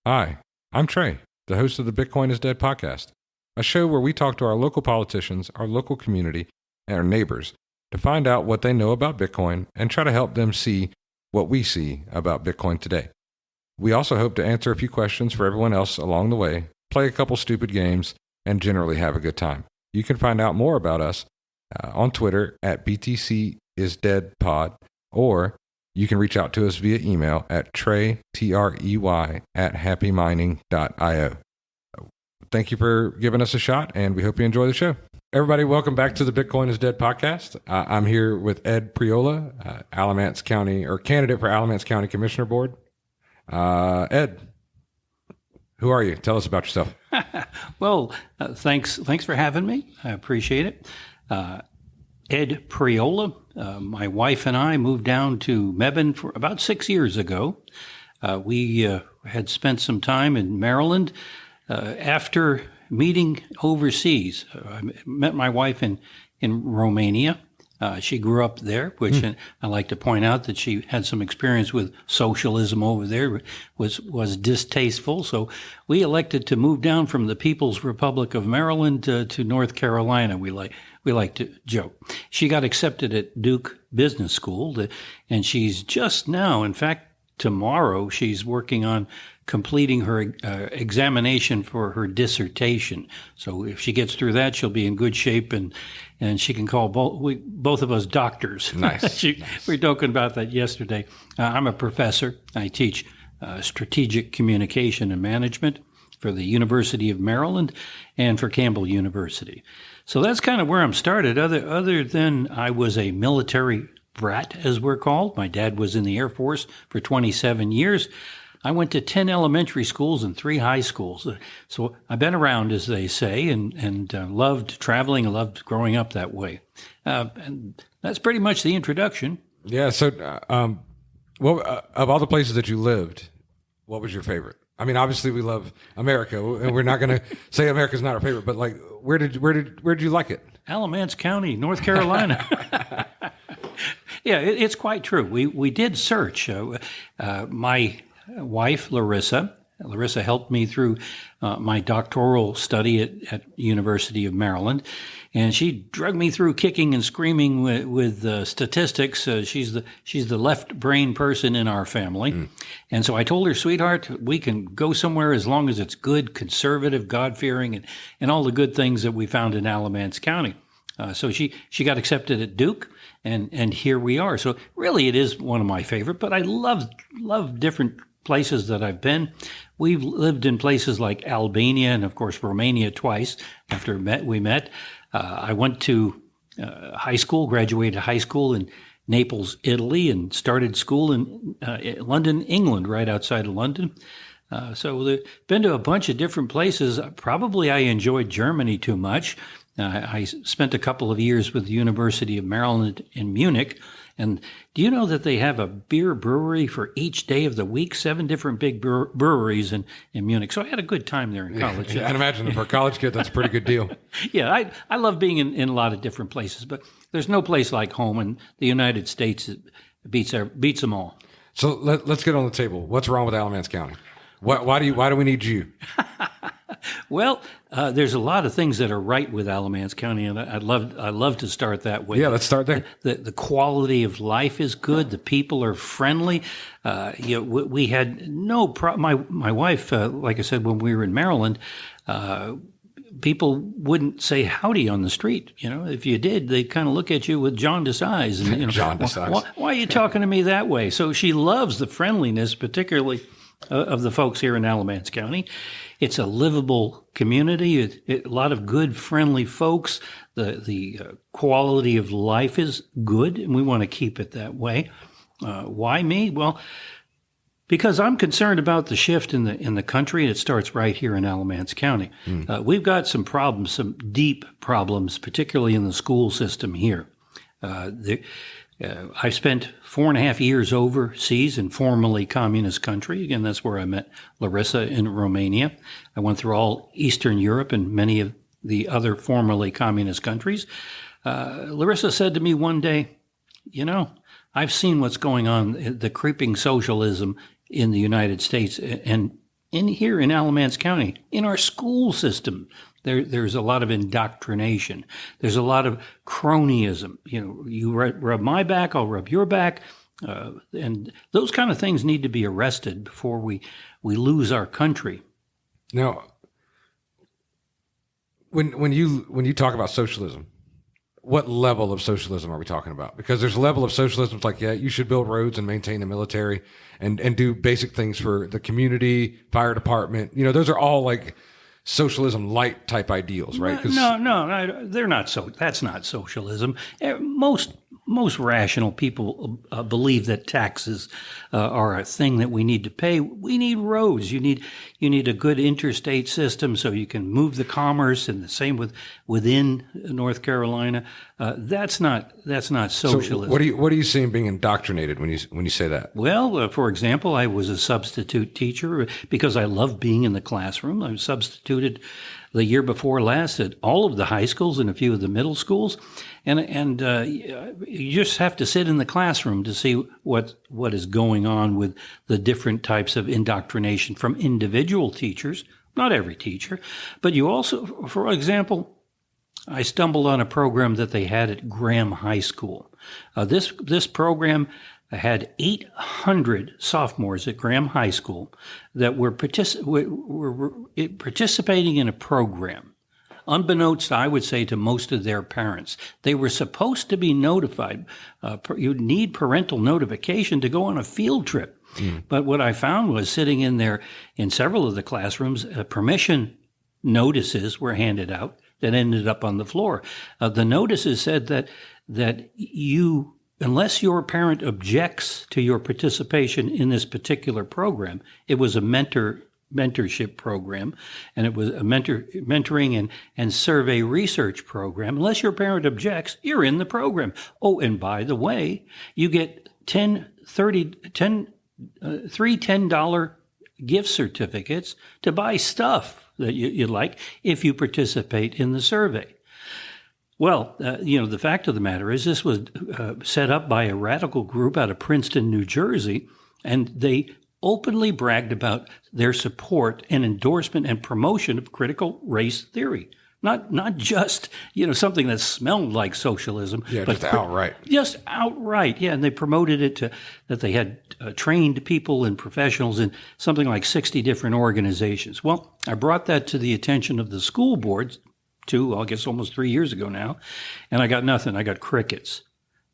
Hi, I'm Trey, the host of the Bitcoin is Dead podcast, a show where we talk to our local politicians, our local community, and our neighbors to find out what they know about Bitcoin and try to help them see what we see about Bitcoin today. We also hope to answer a few questions for everyone else along the way, play a couple stupid games, and generally have a good time. You can find out more about us on Twitter at BTCisDeadPod, or you can reach out to us via email at Trey, Trey, at happymining.io. Thank you for giving us a shot, and we hope you enjoy the show. Everybody, welcome back to the Bitcoin is Dead podcast. I'm here with Ed Priola, Alamance County, or candidate for Alamance County Commissioner Board. Ed, who are you? Tell us about yourself. Well, thanks for having me. I appreciate it. Ed Priola. My wife and I moved down to Mebane for about 6 years ago. We had spent some time in Maryland after meeting overseas. I met my wife in Romania. She grew up there, which I like to point out that she had some experience with socialism over there, was distasteful. So we elected to move down from the People's Republic of Maryland to North Carolina. We like to joke. She got accepted at Duke Business School, and she's just now, in fact, tomorrow, she's working on completing her examination for her dissertation. So if she gets through that, she'll be in good shape, and she can call both of us doctors. Nice. We were joking about that yesterday. I'm a professor. I teach strategic communication and management for the University of Maryland and for Campbell University. So that's kind of where I'm started. Other than I was a military brat, as we're called. My dad was in the Air Force for 27 years. I went to 10 elementary schools and 3 high schools. So I've been around, as they say, and loved traveling and loved growing up that way. And that's pretty much the introduction. Yeah, so of all the places that you lived, what was your favorite? I mean, obviously we love America, and we're not going to say America's not our favorite, but like, where did you like it? Alamance County, North Carolina. Yeah, it's quite true. We did search. My wife, Larissa helped me through my doctoral study at University of Maryland, and she dragged me through kicking and screaming with statistics. She's the left brain person in our family, and so I told her, sweetheart, we can go somewhere as long as it's good, conservative, God-fearing, and all the good things that we found in Alamance County. So she got accepted at Duke, and here we are. So really, it is one of my favorite. But I love different places that I've been. We've lived in places like Albania and, of course, Romania twice. After we met, I went to high school, graduated high school in Naples, Italy, and started school in London, England, right outside of London. So I've been to a bunch of different places. Probably I enjoyed Germany too much. I spent a couple of years with the University of Maryland in Munich. And do you know that they have a beer brewery for each day of the week? 7 different big breweries in Munich. So I had a good time there in college. Yeah, I'd imagine for a college kid, that's a pretty good deal. Yeah, I love being in a lot of different places, but there's no place like home, and the United States beats them all. So let's get on the table. What's wrong with Alamance County? Why do we need you? Well, there's a lot of things that are right with Alamance County, and I'd love to start that way. Yeah, let's start there. The quality of life is good. The people are friendly. We had no problem. My wife, like I said, when we were in Maryland, people wouldn't say howdy on the street. If you did, they'd kind of look at you with jaundiced eyes. And, jaundiced eyes. Why are you talking to me that way? So she loves the friendliness, particularly of the folks here in Alamance County. It's a livable community. A lot of good, friendly folks. The quality of life is good, and we want to keep it that way. Why me? Well, because I'm concerned about the shift in the country, and it starts right here in Alamance County. We've got some problems, some deep problems, particularly in the school system here. I spent 4.5 years overseas in formerly communist country. Again, that's where I met Larissa in Romania. I went through all Eastern Europe and many of the other formerly communist countries. Larissa said to me one day, I've seen what's going on, the creeping socialism in the United States, and here in Alamance County, in our school system, there's a lot of indoctrination. There's a lot of cronyism. You rub my back, I'll rub your back. And those kind of things need to be arrested before we lose our country. Now, when you talk about socialism, what level of socialism are we talking about? Because there's a level of socialism it's like, yeah, you should build roads and maintain the military and do basic things for the community, fire department. Those are all like socialism light type ideals, right? No, they're not. That's not socialism. Most rational people believe that taxes are a thing that we need to pay. We need roads. You need a good interstate system so you can move the commerce, and the same within North Carolina. That's not socialism. So what are you seeing being indoctrinated when you say that? Well, for example, I was a substitute teacher because I love being in the classroom. I was substituted the year before last at all of the high schools and a few of the middle schools. And you just have to sit in the classroom to see what is going on with the different types of indoctrination from individual teachers, not every teacher, but you also, for example, I stumbled on a program that they had at Graham High School. This program had 800 sophomores at Graham High School that were participating in a program, unbeknownst, I would say, to most of their parents. They were supposed to be notified. You need parental notification to go on a field trip. But what I found was sitting in there in several of the classrooms, permission notices were handed out that ended up on the floor. The notices said that you, unless your parent objects to your participation in this particular program, it was a mentorship program, and it was a mentoring and survey research program. Unless your parent objects, you're in the program. Oh, and by the way, you get three $10 gift certificates to buy stuff that you like if you participate in the survey. Well, the fact of the matter is this was set up by a radical group out of Princeton, New Jersey, and they openly bragged about their support and endorsement and promotion of critical race theory. Not just, something that smelled like socialism. Yeah, but just outright. Just outright, yeah. And they promoted it that they had trained people and professionals in something like 60 different organizations. Well, I brought that to the attention of the school boards I guess almost 3 years ago now, and I got nothing. I got crickets.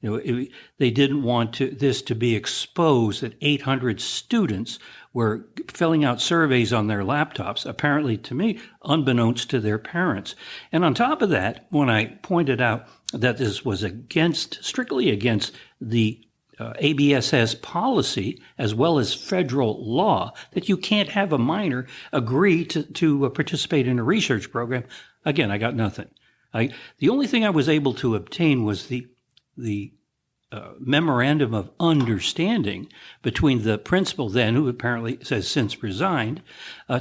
They didn't want this to be exposed that 800 students were filling out surveys on their laptops, apparently to me, unbeknownst to their parents. And on top of that, when I pointed out that this was strictly against the ABSS policy as well as federal law, that you can't have a minor agree to participate in a research program, again, I got nothing. The only thing I was able to obtain was the memorandum of understanding between the principal then, who apparently has since resigned,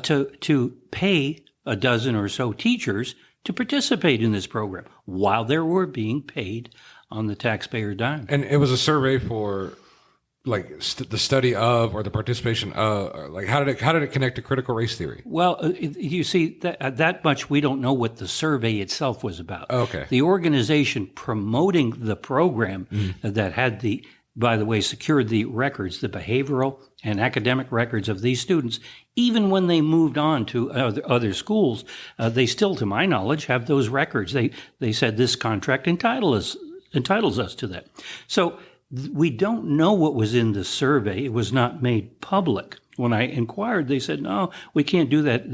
to pay a dozen or so teachers to participate in this program while they were being paid on the taxpayer dime. And it was a survey for like the study of or the participation of, like how did it connect to critical race theory? Well, you see, that much we don't know what the survey itself was about. Okay. The organization promoting the program that had by the way, secured the records, the behavioral and academic records of these students, even when they moved on to other schools, they still, to my knowledge, have those records. They said this contract entitles us to that. So we don't know what was in the survey. It was not made public. When I inquired, they said, no, we can't do that.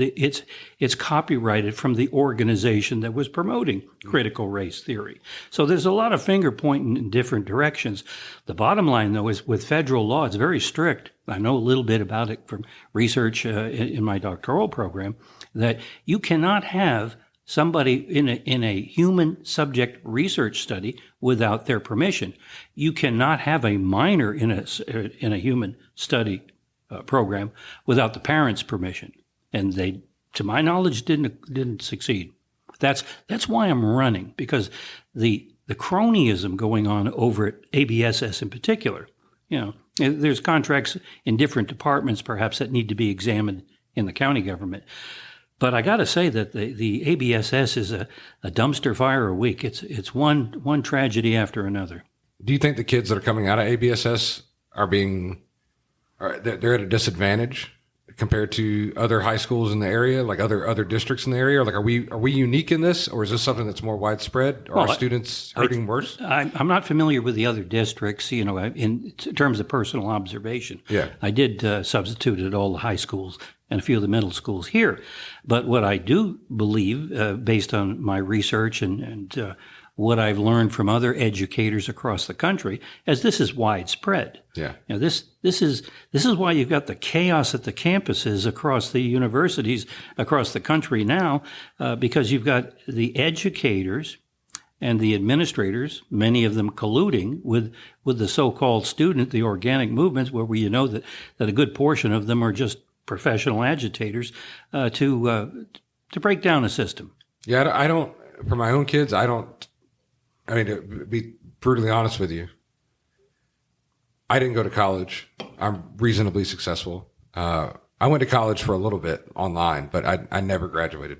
It's copyrighted from the organization that was promoting critical race theory. So there's a lot of finger pointing in different directions. The bottom line, though, is with federal law, it's very strict. I know a little bit about it from research in my doctoral program, that you cannot have somebody in a human subject research study without their permission. You cannot have a minor in a human study program without the parents' permission, and they, to my knowledge, didn't succeed. That's why I'm running, because the cronyism going on over at ABSS in particular. There's contracts in different departments perhaps that need to be examined in the county government. But I got to say that the ABSS is a dumpster fire a week. It's one tragedy after another. Do you think the kids that are coming out of ABSS they're at a disadvantage compared to other high schools in the area, like other districts in the area? Like, are we unique in this, or is this something that's more widespread? Are students hurting worse? I'm not familiar with the other districts, in terms of personal observation. Yeah. I did substitute at all the high schools and a few of the middle schools here. But what I do believe, based on my research and what I've learned from other educators across the country, is this is widespread. Yeah. This is why you've got the chaos at the campuses across the universities across the country now, because you've got the educators and the administrators, many of them colluding with the so-called student, the organic movements, where we know that a good portion of them are just professional agitators to break down a system. Yeah, I don't. For my own kids, to be brutally honest with you, I didn't go to college. I'm reasonably successful. I went to college for a little bit online, but I never graduated.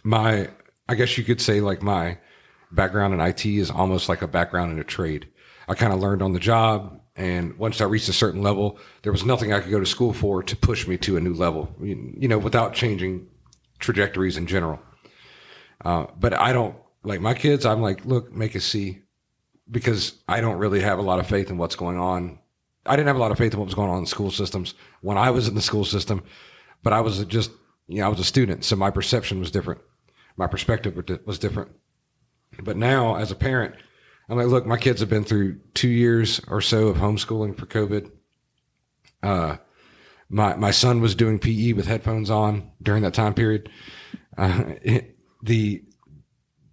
I guess you could say, like, my background in IT is almost like a background in a trade. I kind of learned on the job. And once I reached a certain level, there was nothing I could go to school for to push me to a new level, without changing trajectories in general. But I don't, like, my kids, I'm like, look, make a C, because I don't really have a lot of faith in what's going on. I didn't have a lot of faith in what was going on in school systems when I was in the school system, but I was I was a student. So my perception was different. My perspective was different. But now, as a parent, I'm like, look, my kids have been through 2 years or so of homeschooling for COVID. My son was doing PE with headphones on during that time period.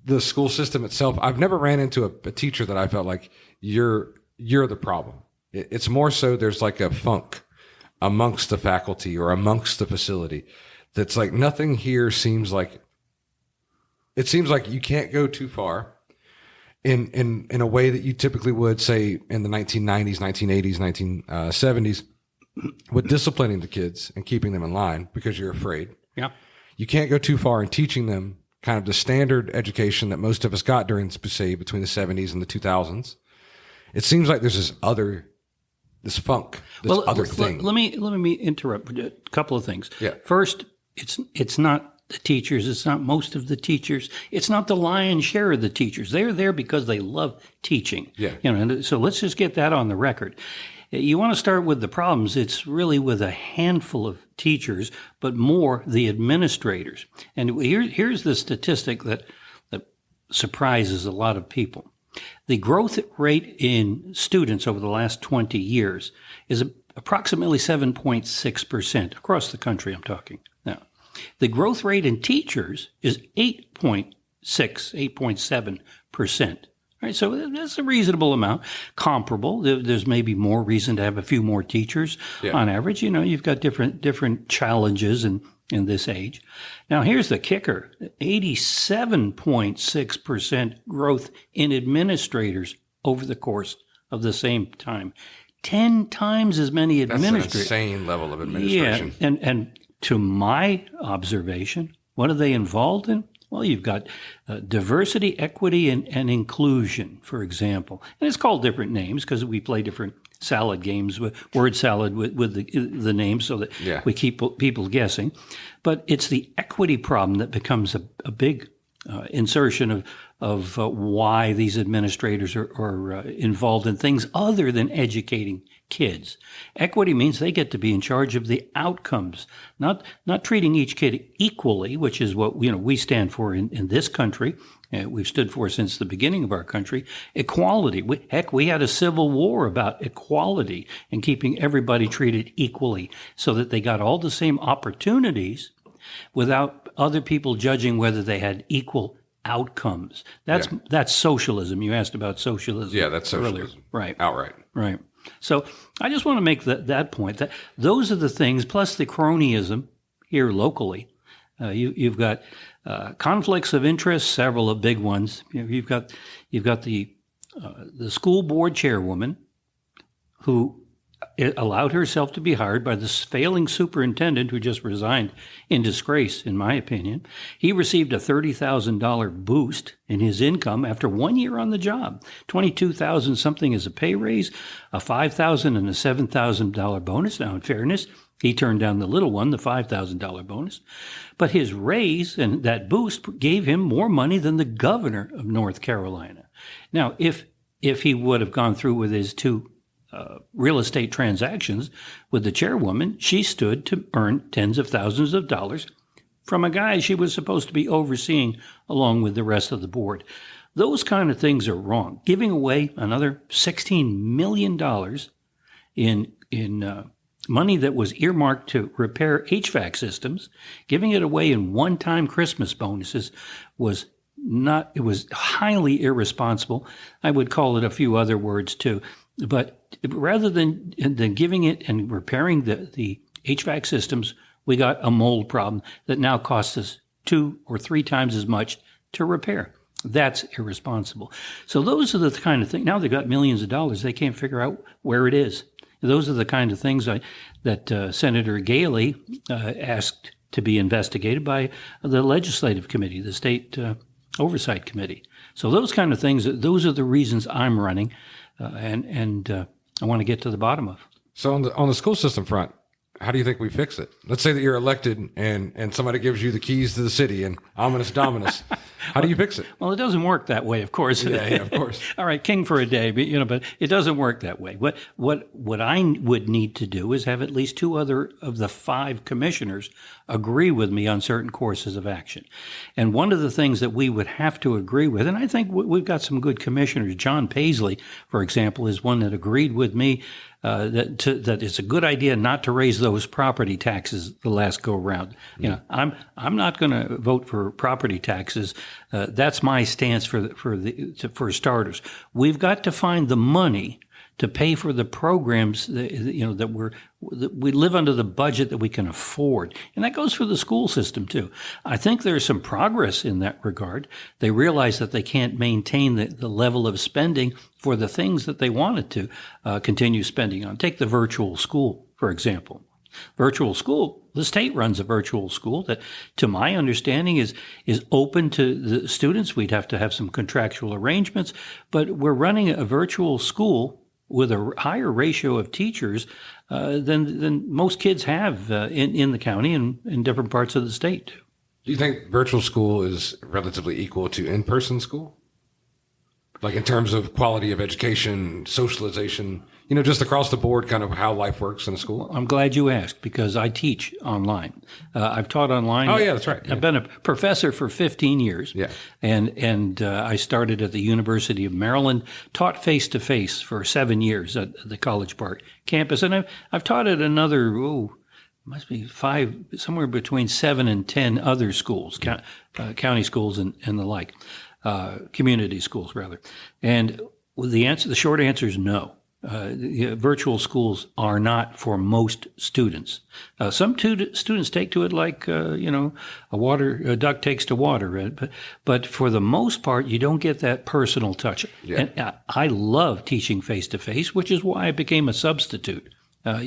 The school system itself, I've never ran into a teacher that I felt like you're the problem. It's more so there's like a funk amongst the faculty or amongst the facility that's like nothing here seems like you can't go too far in a way that you typically would, say, in the 1990s, 1980s, 1970s, with disciplining the kids and keeping them in line because you're afraid. Yeah. You can't go too far in teaching them kind of the standard education that most of us got during, say, between the 70s and the 2000s. It seems like there's this funk, other thing. Let me interrupt a couple of things. Yeah. First, it's not the teachers. It's not most of the teachers. It's not the lion's share of the teachers. They're there because they love teaching. Yeah. And so let's just get that on the record. You want to start with the problems. It's really with a handful of teachers, but more the administrators. And here's the statistic that surprises a lot of people. The growth rate in students over the last 20 years is approximately 7.6% across the country, I'm talking now. The growth rate in teachers is 8.7%. Right, so that's a reasonable amount, comparable. There's maybe more reason to have a few more teachers on average. You've got different challenges in this age. Now, here's the kicker: 87.6% growth in administrators over the course of the same time. 10 times as many administrators. That's an insane level of administration. Yeah, and to my observation, what are they involved in? Well, you've got diversity, equity, and inclusion, for example. And it's called different names because we play different salad games, word salad with the names so that we keep people guessing. But it's the equity problem that becomes a big insertion of why these administrators are involved in things other than educating kids. Equity means they get to be in charge of the outcomes, not treating each kid equally, which is what we stand for in this country. We've stood for since the beginning of our country. Equality. We had a civil war about equality and keeping everybody treated equally so that they got all the same opportunities without other people judging whether they had equal outcomes. That's socialism. You asked about socialism. Yeah, that's socialism. Earlier. Right. Outright. Right. So I just want to make that point, that those are the things, plus the cronyism here locally. You've got conflicts of interest, several of big ones. You've got the school board chairwoman who allowed herself to be hired by this failing superintendent who just resigned in disgrace, in my opinion. He received a $30,000 boost in his income after 1 year on the job. $22,000 something as a pay raise, a $5,000 and a $7,000 bonus. Now, in fairness, he turned down the little one, the $5,000 bonus. But his raise and that boost gave him more money than the governor of North Carolina. Now, if he would have gone through with his two real estate transactions with the chairwoman, she stood to earn tens of thousands of dollars from a guy she was supposed to be overseeing along with the rest of the board. Those kind of things are wrong. Giving away another $16 million in money that was earmarked to repair HVAC systems, giving it away in one-time Christmas bonuses was highly irresponsible. I would call it a few other words too. But rather than giving it and repairing the HVAC systems, we got a mold problem that now costs us 2 or 3 times as much to repair. That's irresponsible. So those are the kind of things. Now they've got millions of dollars. They can't figure out where it is. Those are the kind of things that Senator Galey asked to be investigated by the Legislative Committee, the State Oversight Committee. So those kind of things, those are the reasons I'm running. And I want to get to the bottom of. So on the school system front, how do you think we fix it? Let's say that you're elected and somebody gives you the keys to the city and ominous dominus. How do you fix it? Well, it doesn't work that way, of course. Yeah, of course. All right, king for a day, but it doesn't work that way. What I would need to do is have at least 2 other of the 5 commissioners agree with me on certain courses of action. And one of the things that we would have to agree with, and I think we've got some good commissioners. John Paisley, for example, is one that agreed with me that it's a good idea not to raise those property taxes the last go round. I'm not going to vote for property taxes. That's my stance for starters. We've got to find the money to pay for the programs that we live under the budget that we can afford. And that goes for the school system too. I think there's some progress in that regard. They realize that they can't maintain the level of spending for the things that they wanted to continue spending on. Take the virtual school, for example. Virtual school, the state runs a virtual school that, to my understanding, is open to the students. We'd have to have some contractual arrangements, but we're running a virtual school with a higher ratio of teachers than most kids have in the county and in different parts of the state. Do you think virtual school is relatively equal to in-person school? Like in terms of quality of education, socialization, just across the board, kind of how life works in a school? I'm glad you asked because I teach online. I've taught online. Oh, yeah, that's right. Yeah. I've been a professor for 15 years. Yeah. And I started at the University of Maryland, taught face-to-face for 7 years at the College Park campus. And I've taught at another, must be 5, somewhere between 7 and 10 other schools, county schools and the like. Community schools, rather. And the short answer is no. Virtual schools are not for most students. Some students take to it like, a duck takes to water. But for the most part, you don't get that personal touch. Yeah. And I love teaching face-to-face, which is why I became a substitute. I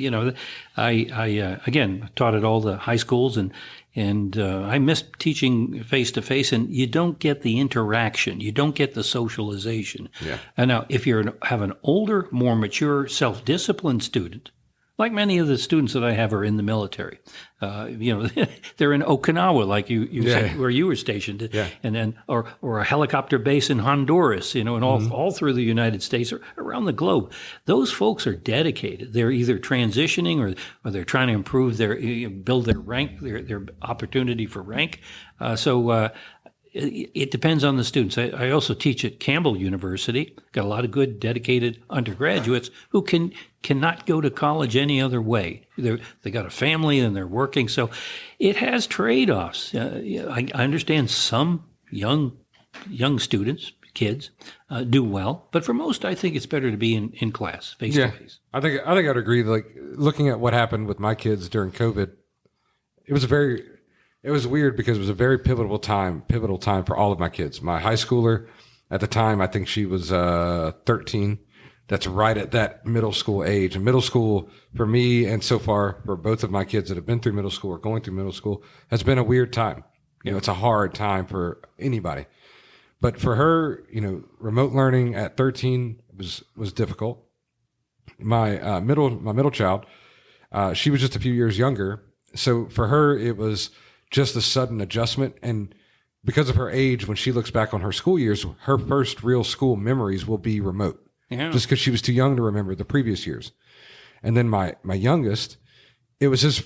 again taught at all the high schools and I miss teaching face to face, and you don't get the interaction, you don't get the socialization. Yeah. And now, if you have an older, more mature, self-disciplined student, like many of the students that I have are in the military, they're in Okinawa, like you said, where you were stationed, and then or a helicopter base in Honduras, and all through the United States or around the globe. Those folks are dedicated. They're either transitioning or they're trying to improve build their rank, their opportunity for rank. It depends on the students. I also teach at Campbell University. Got a lot of good, dedicated undergraduates who cannot go to college any other way. They got a family and they're working, so it has trade-offs. I understand some young students, kids, do well, but for most, I think it's better to be in class, face to face. I think I'd agree. Like looking at what happened with my kids during COVID, it was weird because it was a very pivotal time for all of my kids. My high schooler at the time, I think she was 13. that's right at that middle school age. And middle school for me, and so far for both of my kids that have been through middle school or going through middle school, has been a weird time. You know, it's a hard time for anybody. But for her, you know, remote learning at 13 was difficult. My middle child, she was just a few years younger. So for her, it was just a sudden adjustment. And because of her age, when she looks back on her school years, her first real school memories will be remote. Yeah. Just because she was too young to remember the previous years. And then my youngest, it was his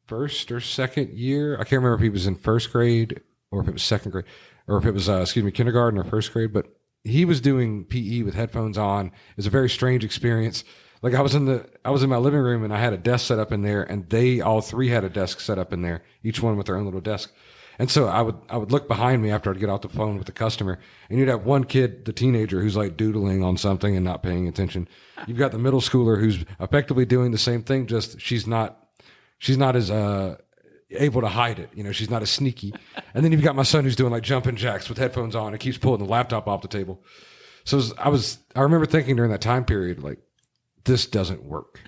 first or second year. I can't remember if he was in first grade or if it was second grade or if it was, kindergarten or first grade, but he was doing PE with headphones on. It was a very strange experience. Like I was in my living room and I had a desk set up in there, and they all three had a desk set up in there, each one with their own little desk. And so I would look behind me after I'd get off the phone with the customer, and you'd have one kid, the teenager, who's like doodling on something and not paying attention. You've got the middle schooler who's effectively doing the same thing, just she's not as able to hide it. You know, she's not as sneaky. And then you've got my son who's doing like jumping jacks with headphones on and keeps pulling the laptop off the table. So I remember thinking during that time period, like, this doesn't work.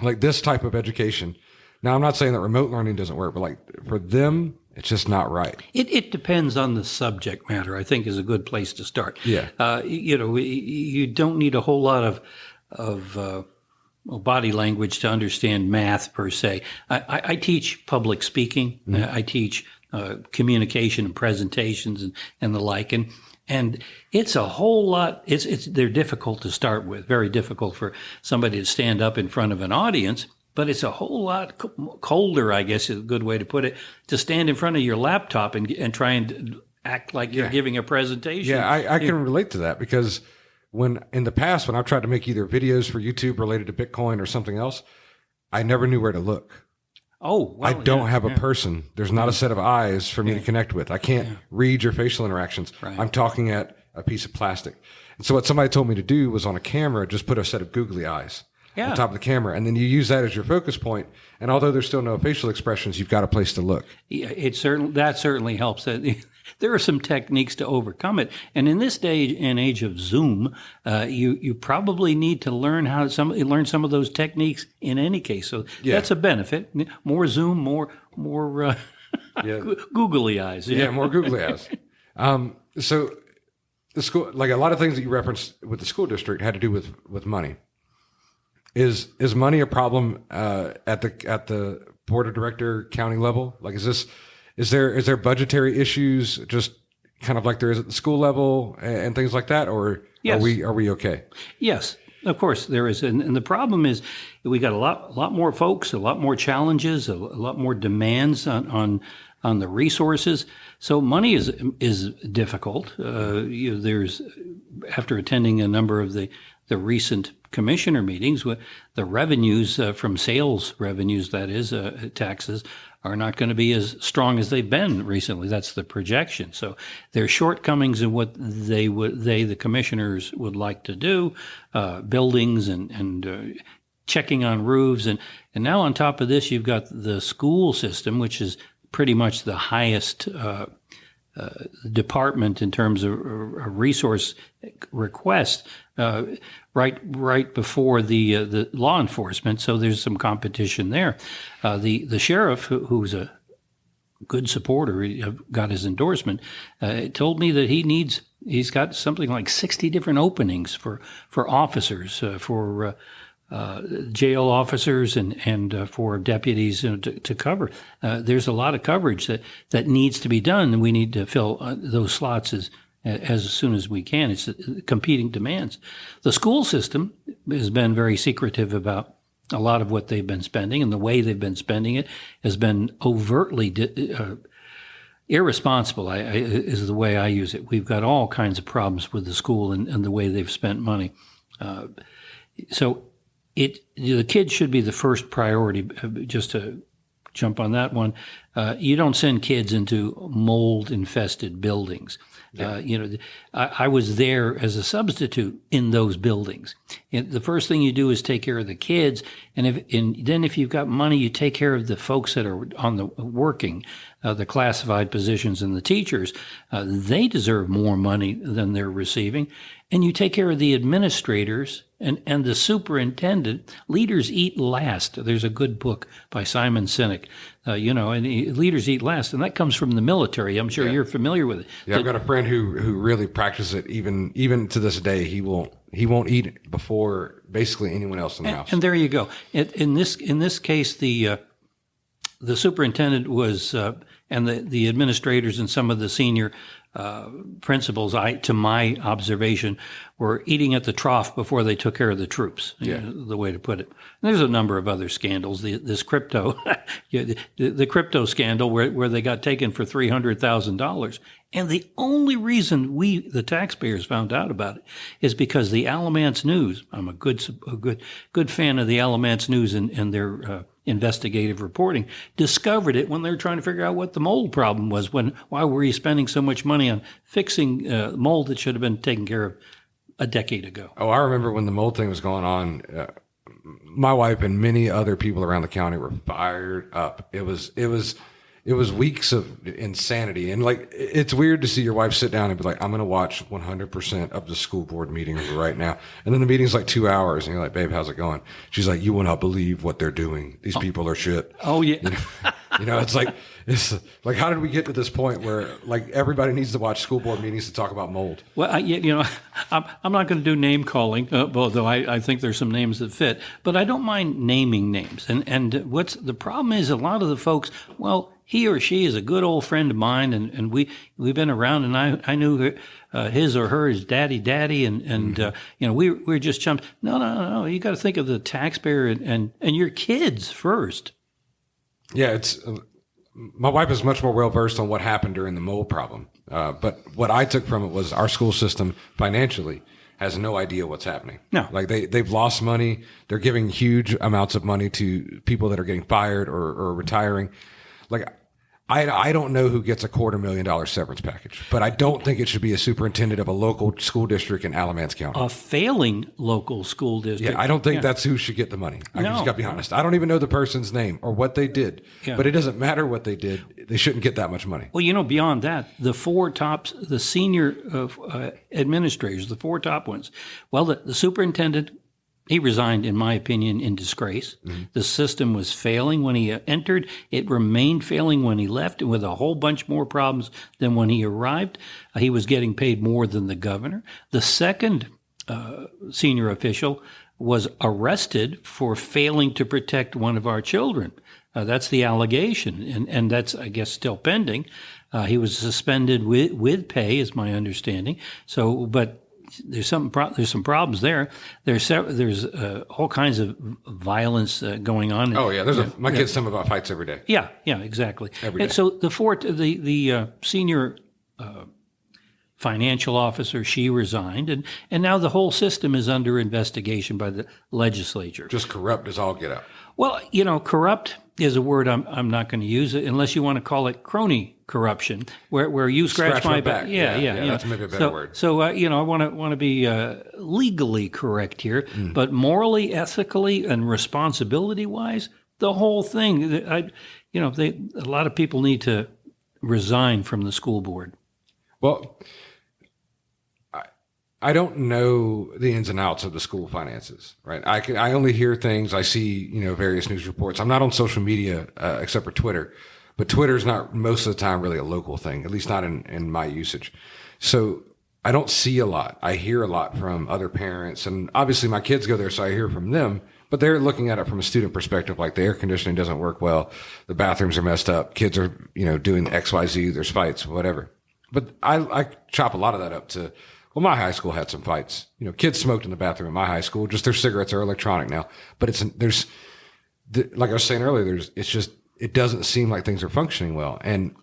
Like this type of education. Now, I'm not saying that remote learning doesn't work, but like for them, it's just not right. It depends on the subject matter, I think, is a good place to start. Yeah. You don't need a whole lot of body language to understand math per se. I teach public speaking. Mm-hmm. I teach communication and presentations and the like. And it's a whole lot. They're difficult to start with, very difficult for somebody to stand up in front of an audience. But it's a whole lot colder, I guess is a good way to put it, to stand in front of your laptop and try and act like you're giving a presentation. Yeah, I can relate to that, because in the past, when I've tried to make either videos for YouTube related to Bitcoin or something else, I never knew where to look. Oh, well, I don't have a person. There's not a set of eyes for me to connect with. I can't read your facial interactions. Right. I'm talking at a piece of plastic. And so what somebody told me to do was, on a camera, just put a set of googly eyes on top of the camera. And then you use that as your focus point. And although there's still no facial expressions, you've got a place to look. Yeah, that certainly helps. There are some techniques to overcome it. And in this day and age of Zoom, you probably need to learn learn some of those techniques in any case. So that's a benefit. More Zoom, more googly eyes. Yeah, more googly eyes. So the school, like a lot of things that you referenced with the school district, had to do with money. Is money a problem at the board of director county level? Like, is there budgetary issues just kind of like there is at the school level and things like that, or are we okay? Yes, of course there is, and the problem is we got a lot more folks, a lot more challenges, a lot more demands on the resources. So money is difficult. There's, after attending a number of the recent commissioner meetings, the revenues from sales revenues, that is, taxes, are not going to be as strong as they've been recently. That's the projection. So there's shortcomings in what the commissioners would like to do, buildings and checking on roofs, and now on top of this, you've got the school system, which is pretty much the highest department in terms of resource request, right before the law enforcement. So there's some competition there. The sheriff, who's a good supporter, got his endorsement, told me that he's got something like 60 different openings for officers, for jail officers and for deputies to cover. There's a lot of coverage that needs to be done, and we need to fill those slots as soon as we can. It's competing demands. The school system has been very secretive about a lot of what they've been spending, and the way they've been spending it has been overtly irresponsible, is the way I use it. We've got all kinds of problems with the school and the way they've spent money. So the kids should be the first priority. Just to jump on that one, you don't send kids into mold-infested buildings. Yeah. I was there as a substitute in those buildings. And the first thing you do is take care of the kids, and then if you've got money, you take care of the folks that are on the working, the classified positions, and the teachers. They deserve more money than they're receiving, and you take care of the administrators and the superintendent. Leaders eat last. There's a good book by Simon Sinek, leaders eat last, and that comes from the military. I'm sure you're familiar with it. Yeah, I've got a friend who really practices it. Even to this day, he won't eat before basically anyone else in the house. And there you go. In this case, the superintendent was and the administrators and some of the senior principals, to my observation, were eating at the trough before they took care of the troops. The way to put it. And there's a number of other scandals. This crypto, the crypto scandal, where they got taken for $300,000, and the only reason we, the taxpayers, found out about it is because the Alamance News. I'm a good fan of the Alamance News and their investigative reporting, discovered it when they were trying to figure out what the mold problem was. Why were you spending so much money on fixing mold that should have been taken care of a decade ago? Oh, I remember when the mold thing was going on. My wife and many other people around the county were fired up. It was weeks of insanity. And like, it's weird to see your wife sit down and be like, I'm going to watch 100% of the school board meeting right now. And then the meeting's like 2 hours. And you're like, babe, how's it going? She's like, you will not believe what they're doing. These people are shit. Oh, yeah. It's like, how did we get to this point where like everybody needs to watch school board meetings to talk about mold? Well, I'm not going to do name calling, although I think there's some names that fit, but I don't mind naming names. And what's the problem is a lot of the folks, well, he or she is a good old friend of mine, and we've been around, and I knew his or her is daddy, and we're just chums. No. You got to think of the taxpayer and your kids first. Yeah, my wife is much more well versed on what happened during the mold problem. But what I took from it was our school system financially has no idea what's happening. No, like they've lost money. They're giving huge amounts of money to people that are getting fired or retiring. Like, I don't know who gets a $250,000 severance package, but I don't think it should be a superintendent of a local school district in Alamance County. A failing local school district. Yeah, I don't think that's who should get the money. I just got to be honest. I don't even know the person's name or what they did, but it doesn't matter what they did. They shouldn't get that much money. Well, beyond that, the senior administrators, the 4 top ones, well, the superintendent, he resigned, in my opinion, in disgrace. Mm-hmm. The system was failing when he entered. It remained failing when he left, and with a whole bunch more problems than when he arrived. He was getting paid more than the governor. The second senior official was arrested for failing to protect one of our children. That's the allegation, and that's, I guess, still pending. He was suspended with pay, is my understanding. So, but there's some problems there. There's all kinds of violence going on. Oh yeah, my kids tell me about fights every day. Yeah, exactly. Every day. And so the senior financial officer, she resigned, and now the whole system is under investigation by the legislature. Just corrupt as all get out. Well, corrupt is a word I'm not going to use it unless you want to call it crony corruption, where you scratch my back. Yeah, that's maybe a better word. So I want to be legally correct here, but morally, ethically, and responsibility wise, the whole thing. A lot of people need to resign from the school board. Well, I don't know the ins and outs of the school finances, right? I only hear things. I see, various news reports. I'm not on social media except for Twitter, but Twitter's not most of the time really a local thing, at least not in my usage. So I don't see a lot. I hear a lot from other parents, and obviously my kids go there, so I hear from them. But they're looking at it from a student perspective, like the air conditioning doesn't work well, the bathrooms are messed up, kids are doing XYZ, there's fights, whatever. But I chop a lot of that up to, well, my high school had some fights. Kids smoked in the bathroom at my high school. Just their cigarettes are electronic now. But like I was saying earlier, it doesn't seem like things are functioning well. And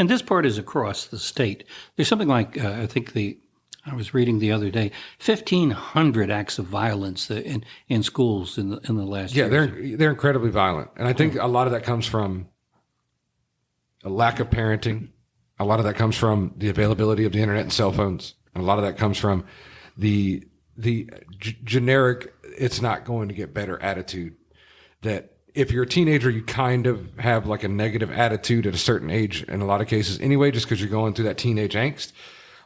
this part is across the state. There's something like, I was reading the other day, 1,500 acts of violence in schools in the last year. Yeah, they're incredibly violent. And I think a lot of that comes from a lack of parenting. A lot of that comes from the availability of the internet and cell phones. And a lot of that comes from the generic, it's not going to get better attitude. That if you're a teenager, you kind of have like a negative attitude at a certain age in a lot of cases anyway, just because you're going through that teenage angst.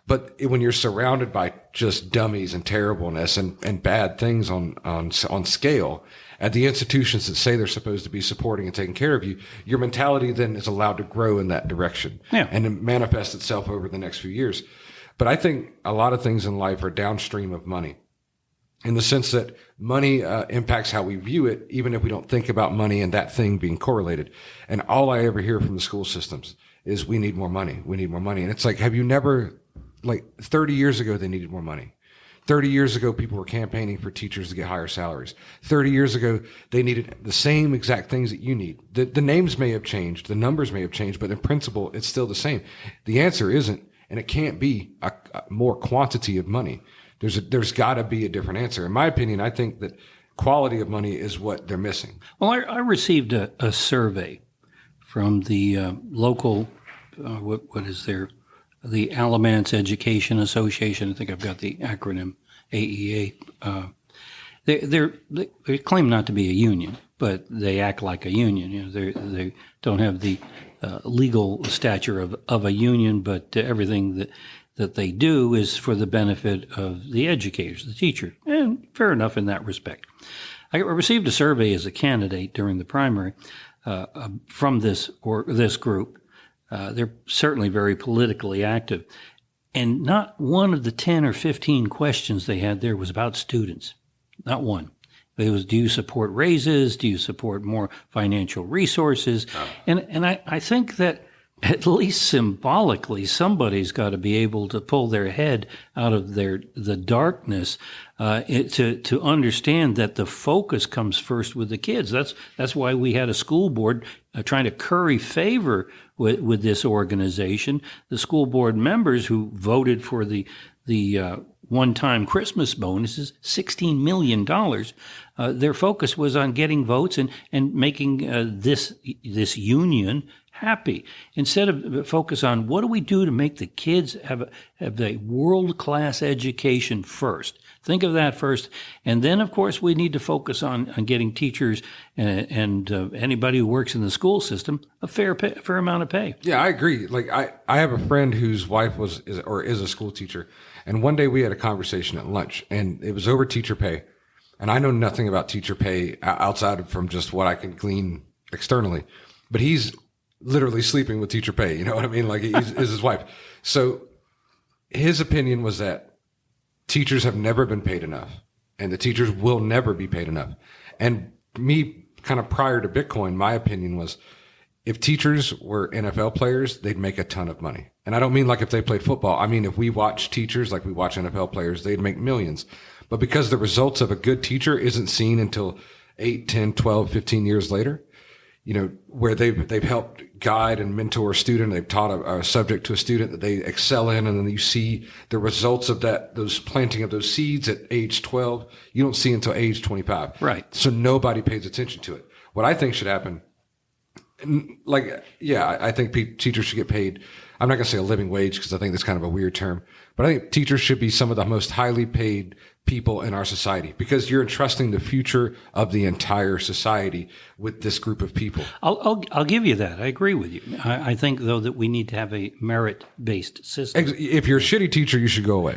But when you're surrounded by just dummies and terribleness and bad things on scale at the institutions that say they're supposed to be supporting and taking care of you, your mentality then is allowed to grow in that direction and to manifest itself over the next few years. But I think a lot of things in life are downstream of money, in the sense that money impacts how we view it, even if we don't think about money and that thing being correlated. And all I ever hear from the school systems is, we need more money. We need more money. And it's like, have you never, like 30 years ago, they needed more money. 30 years ago, people were campaigning for teachers to get higher salaries. 30 years ago, they needed the same exact things that you need. The names may have changed. The numbers may have changed, but in principle, it's still the same. The answer isn't, and it can't be a more quantity of money. There's got to be a different answer. In my opinion, I think that quality of money is what they're missing. Well, I received a survey from the local, what is there, the Alamance Education Association. I think I've got the acronym AEA. They claim not to be a union, but they act like a union. You know, they don't have the legal stature of a union, but everything that they do is for the benefit of the educators, the teachers, and fair enough in that respect. I received a survey as a candidate during the primary from this group. They're certainly very politically active, and not one of the 10 or 15 questions they had there was about students. Not one. It was, do you support raises? Do you support more financial resources? And I think that at least symbolically, somebody's got to be able to pull their head out of the darkness to understand that the focus comes first with the kids. That's why we had a school board trying to curry favor with this organization. The school board members who voted for the one-time Christmas bonuses, $16 million. Their focus was on getting votes and making this union happy, instead of focus on what do we do to make the kids have a world-class education first. Think of that first. And then, of course, we need to focus on getting teachers and anybody who works in the school system a fair amount of pay. Yeah, I agree. Like I have a friend whose wife is a school teacher. And one day we had a conversation at lunch, and it was over teacher pay. And I know nothing about teacher pay outside of from just what I can glean externally. But he's literally sleeping with teacher pay. You know what I mean? Like is his wife. So his opinion was that teachers have never been paid enough, and the teachers will never be paid enough. And me, kind of prior to Bitcoin, my opinion was, if teachers were NFL players, they'd make a ton of money. And I don't mean like if they played football. I mean, if we watch teachers like we watch NFL players, they'd make millions. But because the results of a good teacher isn't seen until 8, 10, 12, 15 years later, you know, where they've helped guide and mentor a student, they've taught a subject to a student that they excel in, and then you see the results of those planting of those seeds at age 12, you don't see until age 25. Right. So nobody pays attention to it. What I think should happen, I think teachers should get paid. I'm not going to say a living wage because I think that's kind of a weird term, but I think teachers should be some of the most highly paid people in our society, because you're entrusting the future of the entire society with this group of people. I'll give you that. I agree with you. I think, though, that we need to have a merit-based system. If you're a shitty teacher, you should go away.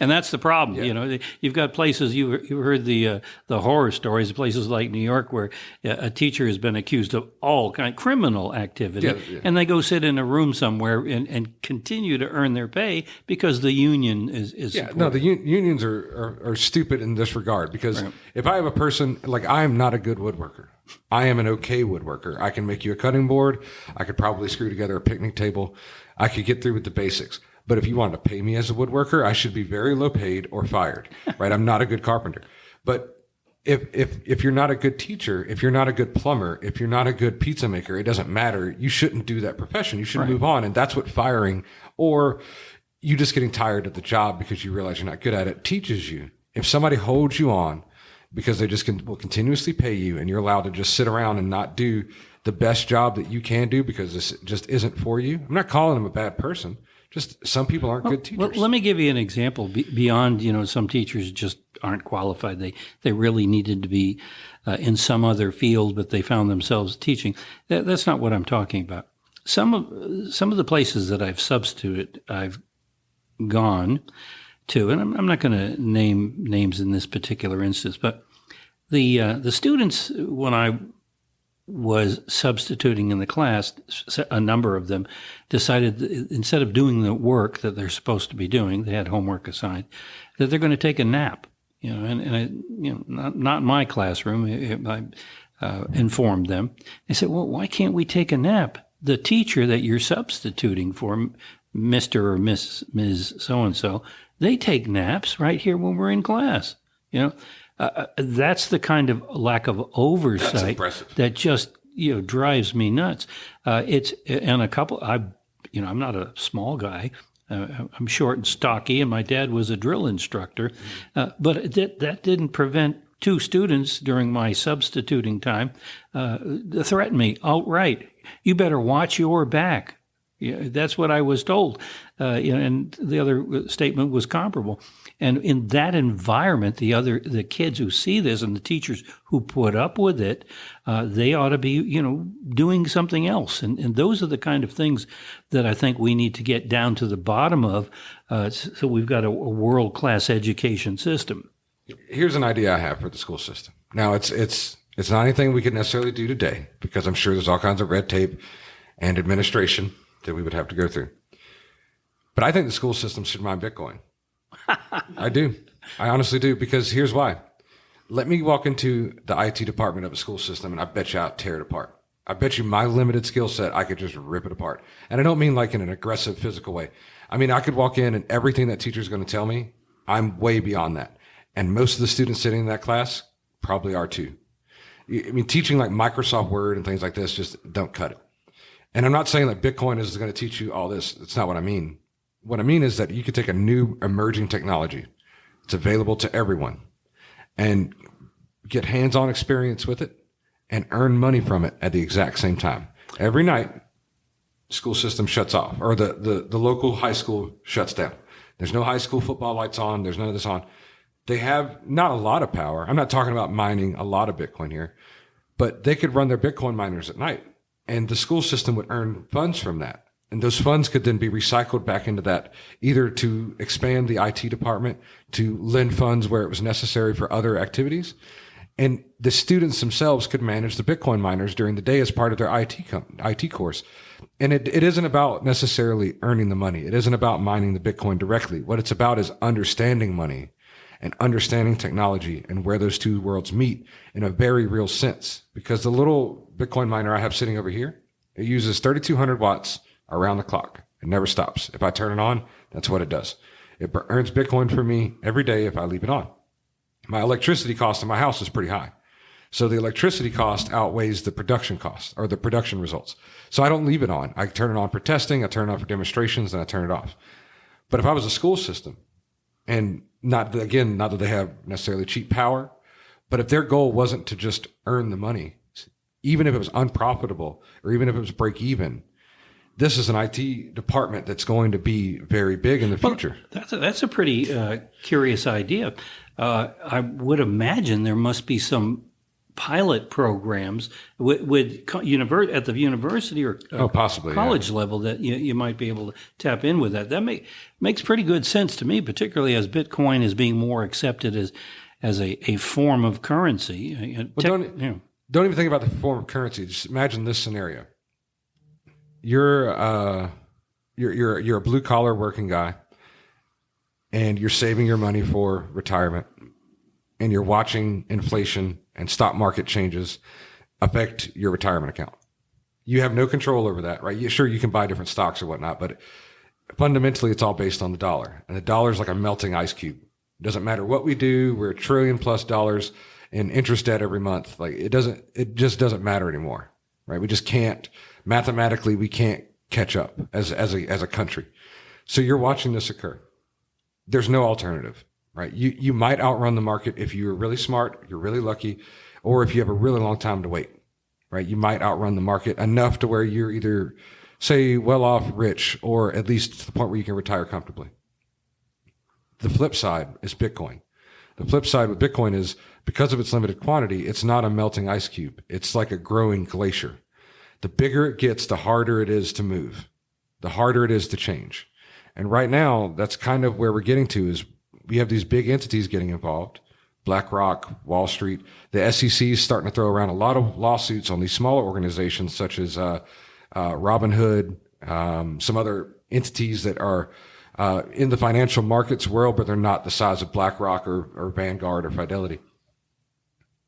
And that's the problem. Yeah. You know, you've got places, you heard the horror stories of places like New York where a teacher has been accused of all kind of criminal activity, and they go sit in a room somewhere and continue to earn their pay because the union is no, the unions are stupid in this regard, because if I have a person, like, I am not a good woodworker. I am an okay woodworker. I can make you a cutting board. I could probably screw together a picnic table. I could get through with the basics. But if you wanted to pay me as a woodworker, I should be very low paid or fired, right? I'm not a good carpenter. But if you're not a good teacher, if you're not a good plumber, if you're not a good pizza maker, it doesn't matter. You shouldn't do that profession. You should move on. And that's what firing, or you just getting tired of the job because you realize you're not good at it, teaches you. If somebody holds you on because they just will continuously pay you, and you're allowed to just sit around and not do the best job that you can do because this just isn't for you. I'm not calling them a bad person. Just some people aren't good teachers. Well, let me give you an example beyond, some teachers just aren't qualified. They really needed to be in some other field, but they found themselves teaching. That's not what I'm talking about. Some of the places that I've substituted, I've gone to, and I'm not going to name names in this particular instance, but the students, when I was substituting in the class, a number of them decided that instead of doing the work that they're supposed to be doing, they had homework assigned, that they're going to take a nap. Not in my classroom. I informed them. They said, "Well, why can't we take a nap? The teacher that you're substituting for, Mr. or Ms. So-and-so, they take naps right here when we're in class." That's the kind of lack of oversight that just drives me nuts. I'm not a small guy. I'm short and stocky, and my dad was a drill instructor. But that didn't prevent two students during my substituting time threaten me outright. "You better watch your back." Yeah, that's what I was told. And the other statement was comparable. And in that environment, the kids who see this and the teachers who put up with it, they ought to be, doing something else. And those are the kind of things that I think we need to get down to the bottom of, so we've got a world-class education system. Here's an idea I have for the school system. Now, it's not anything we could necessarily do today, because I'm sure there's all kinds of red tape and administration that we would have to go through. But I think the school system should mine Bitcoin. I do. I honestly do, because here's why. Let me walk into the IT department of a school system, and I bet you I'll tear it apart. I bet you my limited skill set, I could just rip it apart. And I don't mean like in an aggressive physical way. I mean, I could walk in and everything that teacher's going to tell me, I'm way beyond that. And most of the students sitting in that class probably are too. I mean, teaching like Microsoft Word and things like this just don't cut it. And I'm not saying that Bitcoin is going to teach you all this. That's not what I mean. What I mean is that you could take a new emerging technology. It's available to everyone and get hands-on experience with it and earn money from it at the exact same time. Every night, the school system shuts off, or the local high school shuts down. There's no high school football lights on. There's none of this on. They have not a lot of power. I'm not talking about mining a lot of Bitcoin here, but they could run their Bitcoin miners at night, and the school system would earn funds from that. And those funds could then be recycled back into that, either to expand the IT department, to lend funds where it was necessary for other activities. And the students themselves could manage the Bitcoin miners during the day as part of their IT course. And it isn't about necessarily earning the money. It isn't about mining the Bitcoin directly. What it's about is understanding money and understanding technology and where those two worlds meet in a very real sense. Because the little Bitcoin miner I have sitting over here, it uses 3,200 watts around the clock. It never stops. If I turn it on, that's what it does. It earns Bitcoin for me every day if I leave it on. My electricity cost in my house is pretty high. So the electricity cost outweighs the production cost, or the production results. So I don't leave it on. I turn it on for testing, I turn it on for demonstrations, and I turn it off. But if I was a school system, and not that they have necessarily cheap power, but if their goal wasn't to just earn the money, even if it was unprofitable or even if it was break even, this is an IT department that's going to be very big in the future. That's a pretty curious idea. I would imagine there must be some pilot programs at the university or possibly college level that you might be able to tap in with that. That makes pretty good sense to me, particularly as Bitcoin is being more accepted as a form of currency. Don't even think about the form of currency. Just imagine this scenario. You're a blue collar working guy, and you're saving your money for retirement, and you're watching inflation and stock market changes affect your retirement account. You have no control over that, right? Sure, you can buy different stocks or whatnot, but fundamentally it's all based on the dollar, and the dollar is like a melting ice cube. It doesn't matter what we do. We're $1 trillion+ in interest debt every month. Like it just doesn't matter anymore, right? We just can't. Mathematically, we can't catch up as a country. So you're watching this occur. There's no alternative, right? You might outrun the market if you're really smart, you're really lucky, or if you have a really long time to wait, right? You might outrun the market enough to where you're either, say, well off, rich, or at least to the point where you can retire comfortably. The flip side is Bitcoin. The flip side with Bitcoin is, because of its limited quantity, it's not a melting ice cube. It's like a growing glacier. The bigger it gets, the harder it is to move, the harder it is to change. And right now, that's kind of where we're getting to is we have these big entities getting involved. BlackRock, Wall Street, the SEC is starting to throw around a lot of lawsuits on these smaller organizations such as Robinhood, some other entities that are in the financial markets world, but they're not the size of BlackRock or Vanguard or Fidelity.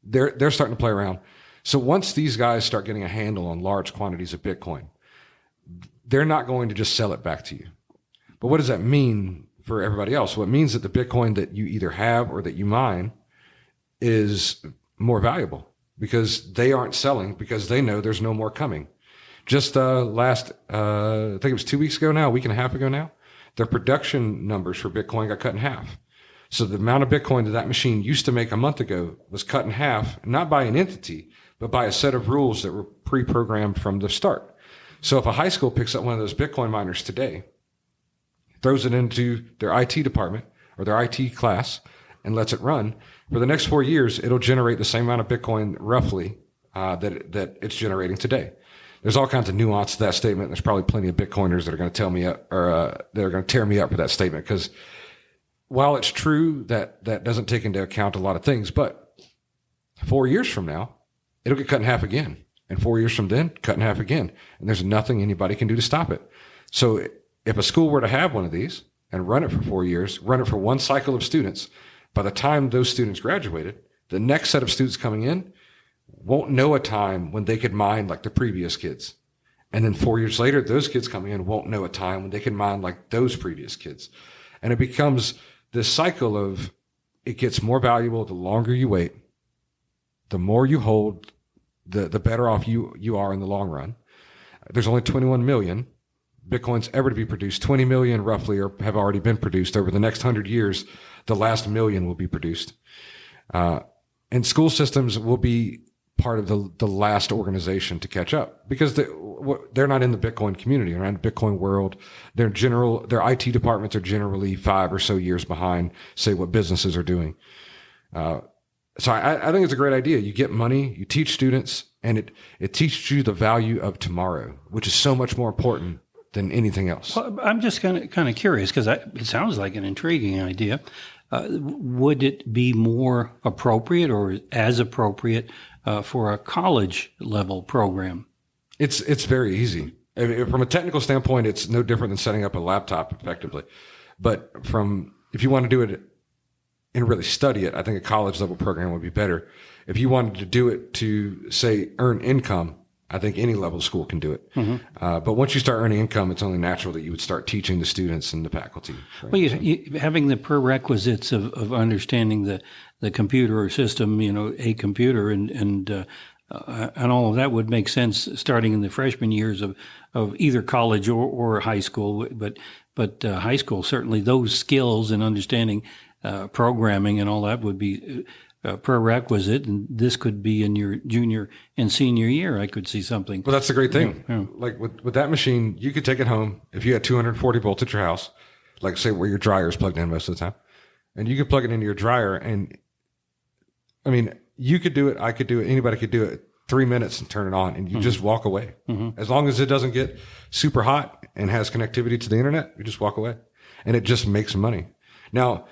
They're starting to play around. So once these guys start getting a handle on large quantities of Bitcoin, they're not going to just sell it back to you. But what does that mean for everybody else? Well, it means that the Bitcoin that you either have or that you mine is more valuable because they aren't selling because they know there's no more coming. Just last, I think it was 2 weeks ago now, a week and a half ago now, their production numbers for Bitcoin got cut in half. So the amount of Bitcoin that machine used to make a month ago was cut in half, not by an entity, but by a set of rules that were pre-programmed from the start. So if a high school picks up one of those Bitcoin miners today, throws it into their IT department or their IT class and lets it run, for the next 4 years, it'll generate the same amount of Bitcoin roughly that it's generating today. There's all kinds of nuance to that statement. There's probably plenty of Bitcoiners that are going to tell me up or that are going to tear me up for that statement because while it's true that doesn't take into account a lot of things, but 4 years from now, it'll get cut in half again. And 4 years from then, cut in half again. And there's nothing anybody can do to stop it. So if a school were to have one of these and run it for 4 years, run it for one cycle of students, by the time those students graduated, the next set of students coming in won't know a time when they could mine like the previous kids. And then 4 years later, those kids coming in won't know a time when they can mine like those previous kids. And it becomes this cycle of it gets more valuable the longer you wait, the more you hold, the better off you are in the long run. There's only 21 million Bitcoins ever to be produced. 20 million roughly have already been produced. Over the next 100 years, the last million will be produced. And school systems will be part of the last organization to catch up because they're not in the Bitcoin community, they're in the Bitcoin world. Their IT departments are generally 5 or so years behind, say, what businesses are doing. So I think it's a great idea. You get money, you teach students, and it teaches you the value of tomorrow, which is so much more important than anything else. Well, I'm just kind of curious because it sounds like an intriguing idea. Would it be more appropriate or as appropriate for a college level program? It's very easy. I mean, from a technical standpoint, it's no different than setting up a laptop effectively. But if you want to do it and really study it, I think a college level program would be better. If you wanted to do it to, say, earn income, I think any level of school can do it. Mm-hmm. But once you start earning income, it's only natural that you would start teaching the students and the faculty. Right? Well, having the prerequisites of understanding the computer or system, a computer and all of that would make sense starting in the freshman years of either college or high school. But high school, certainly those skills and understanding programming and all that would be prerequisite, and this could be in your junior and senior year. I could see something. Well, that's the great thing. Yeah. Like with that machine, you could take it home if you had 240 volts at your house, like say where your dryer is plugged in most of the time, and you could plug it into your dryer. And I mean, you could do it. I could do it. Anybody could do it. 3 minutes and turn it on, and you just walk away. Mm-hmm. As long as it doesn't get super hot and has connectivity to the internet, you just walk away, and it just makes money. Now,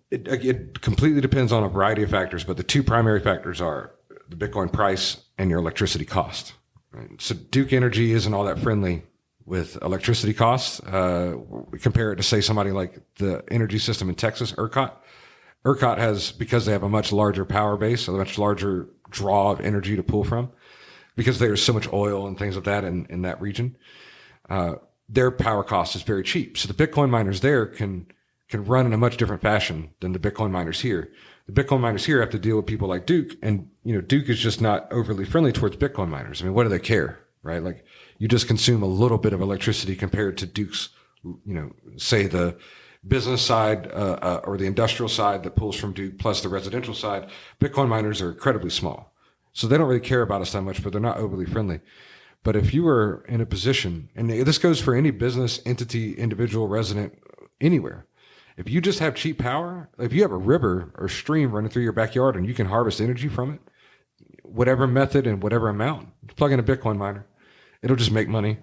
it completely depends on a variety of factors, but the two primary factors are the Bitcoin price and your electricity cost. Right? So Duke Energy isn't all that friendly with electricity costs. Compare it to, say, somebody like the energy system in Texas, ERCOT. ERCOT has, because they have a much larger power base, a much larger draw of energy to pull from, because there's so much oil and things like that in that region, their power cost is very cheap. So the Bitcoin miners there can run in a much different fashion than the Bitcoin miners here. The Bitcoin miners here have to deal with people like Duke, and Duke is just not overly friendly towards Bitcoin miners. I mean, what do they care, right? Like, you just consume a little bit of electricity compared to Duke's, say the business side or the industrial side that pulls from Duke plus the residential side. Bitcoin miners are incredibly small, so they don't really care about us that much, but they're not overly friendly. But if you were in a position, and this goes for any business entity, individual, resident, anywhere, if you just have cheap power, if you have a river or stream running through your backyard and you can harvest energy from it, whatever method and whatever amount, plug in a Bitcoin miner, it'll just make money.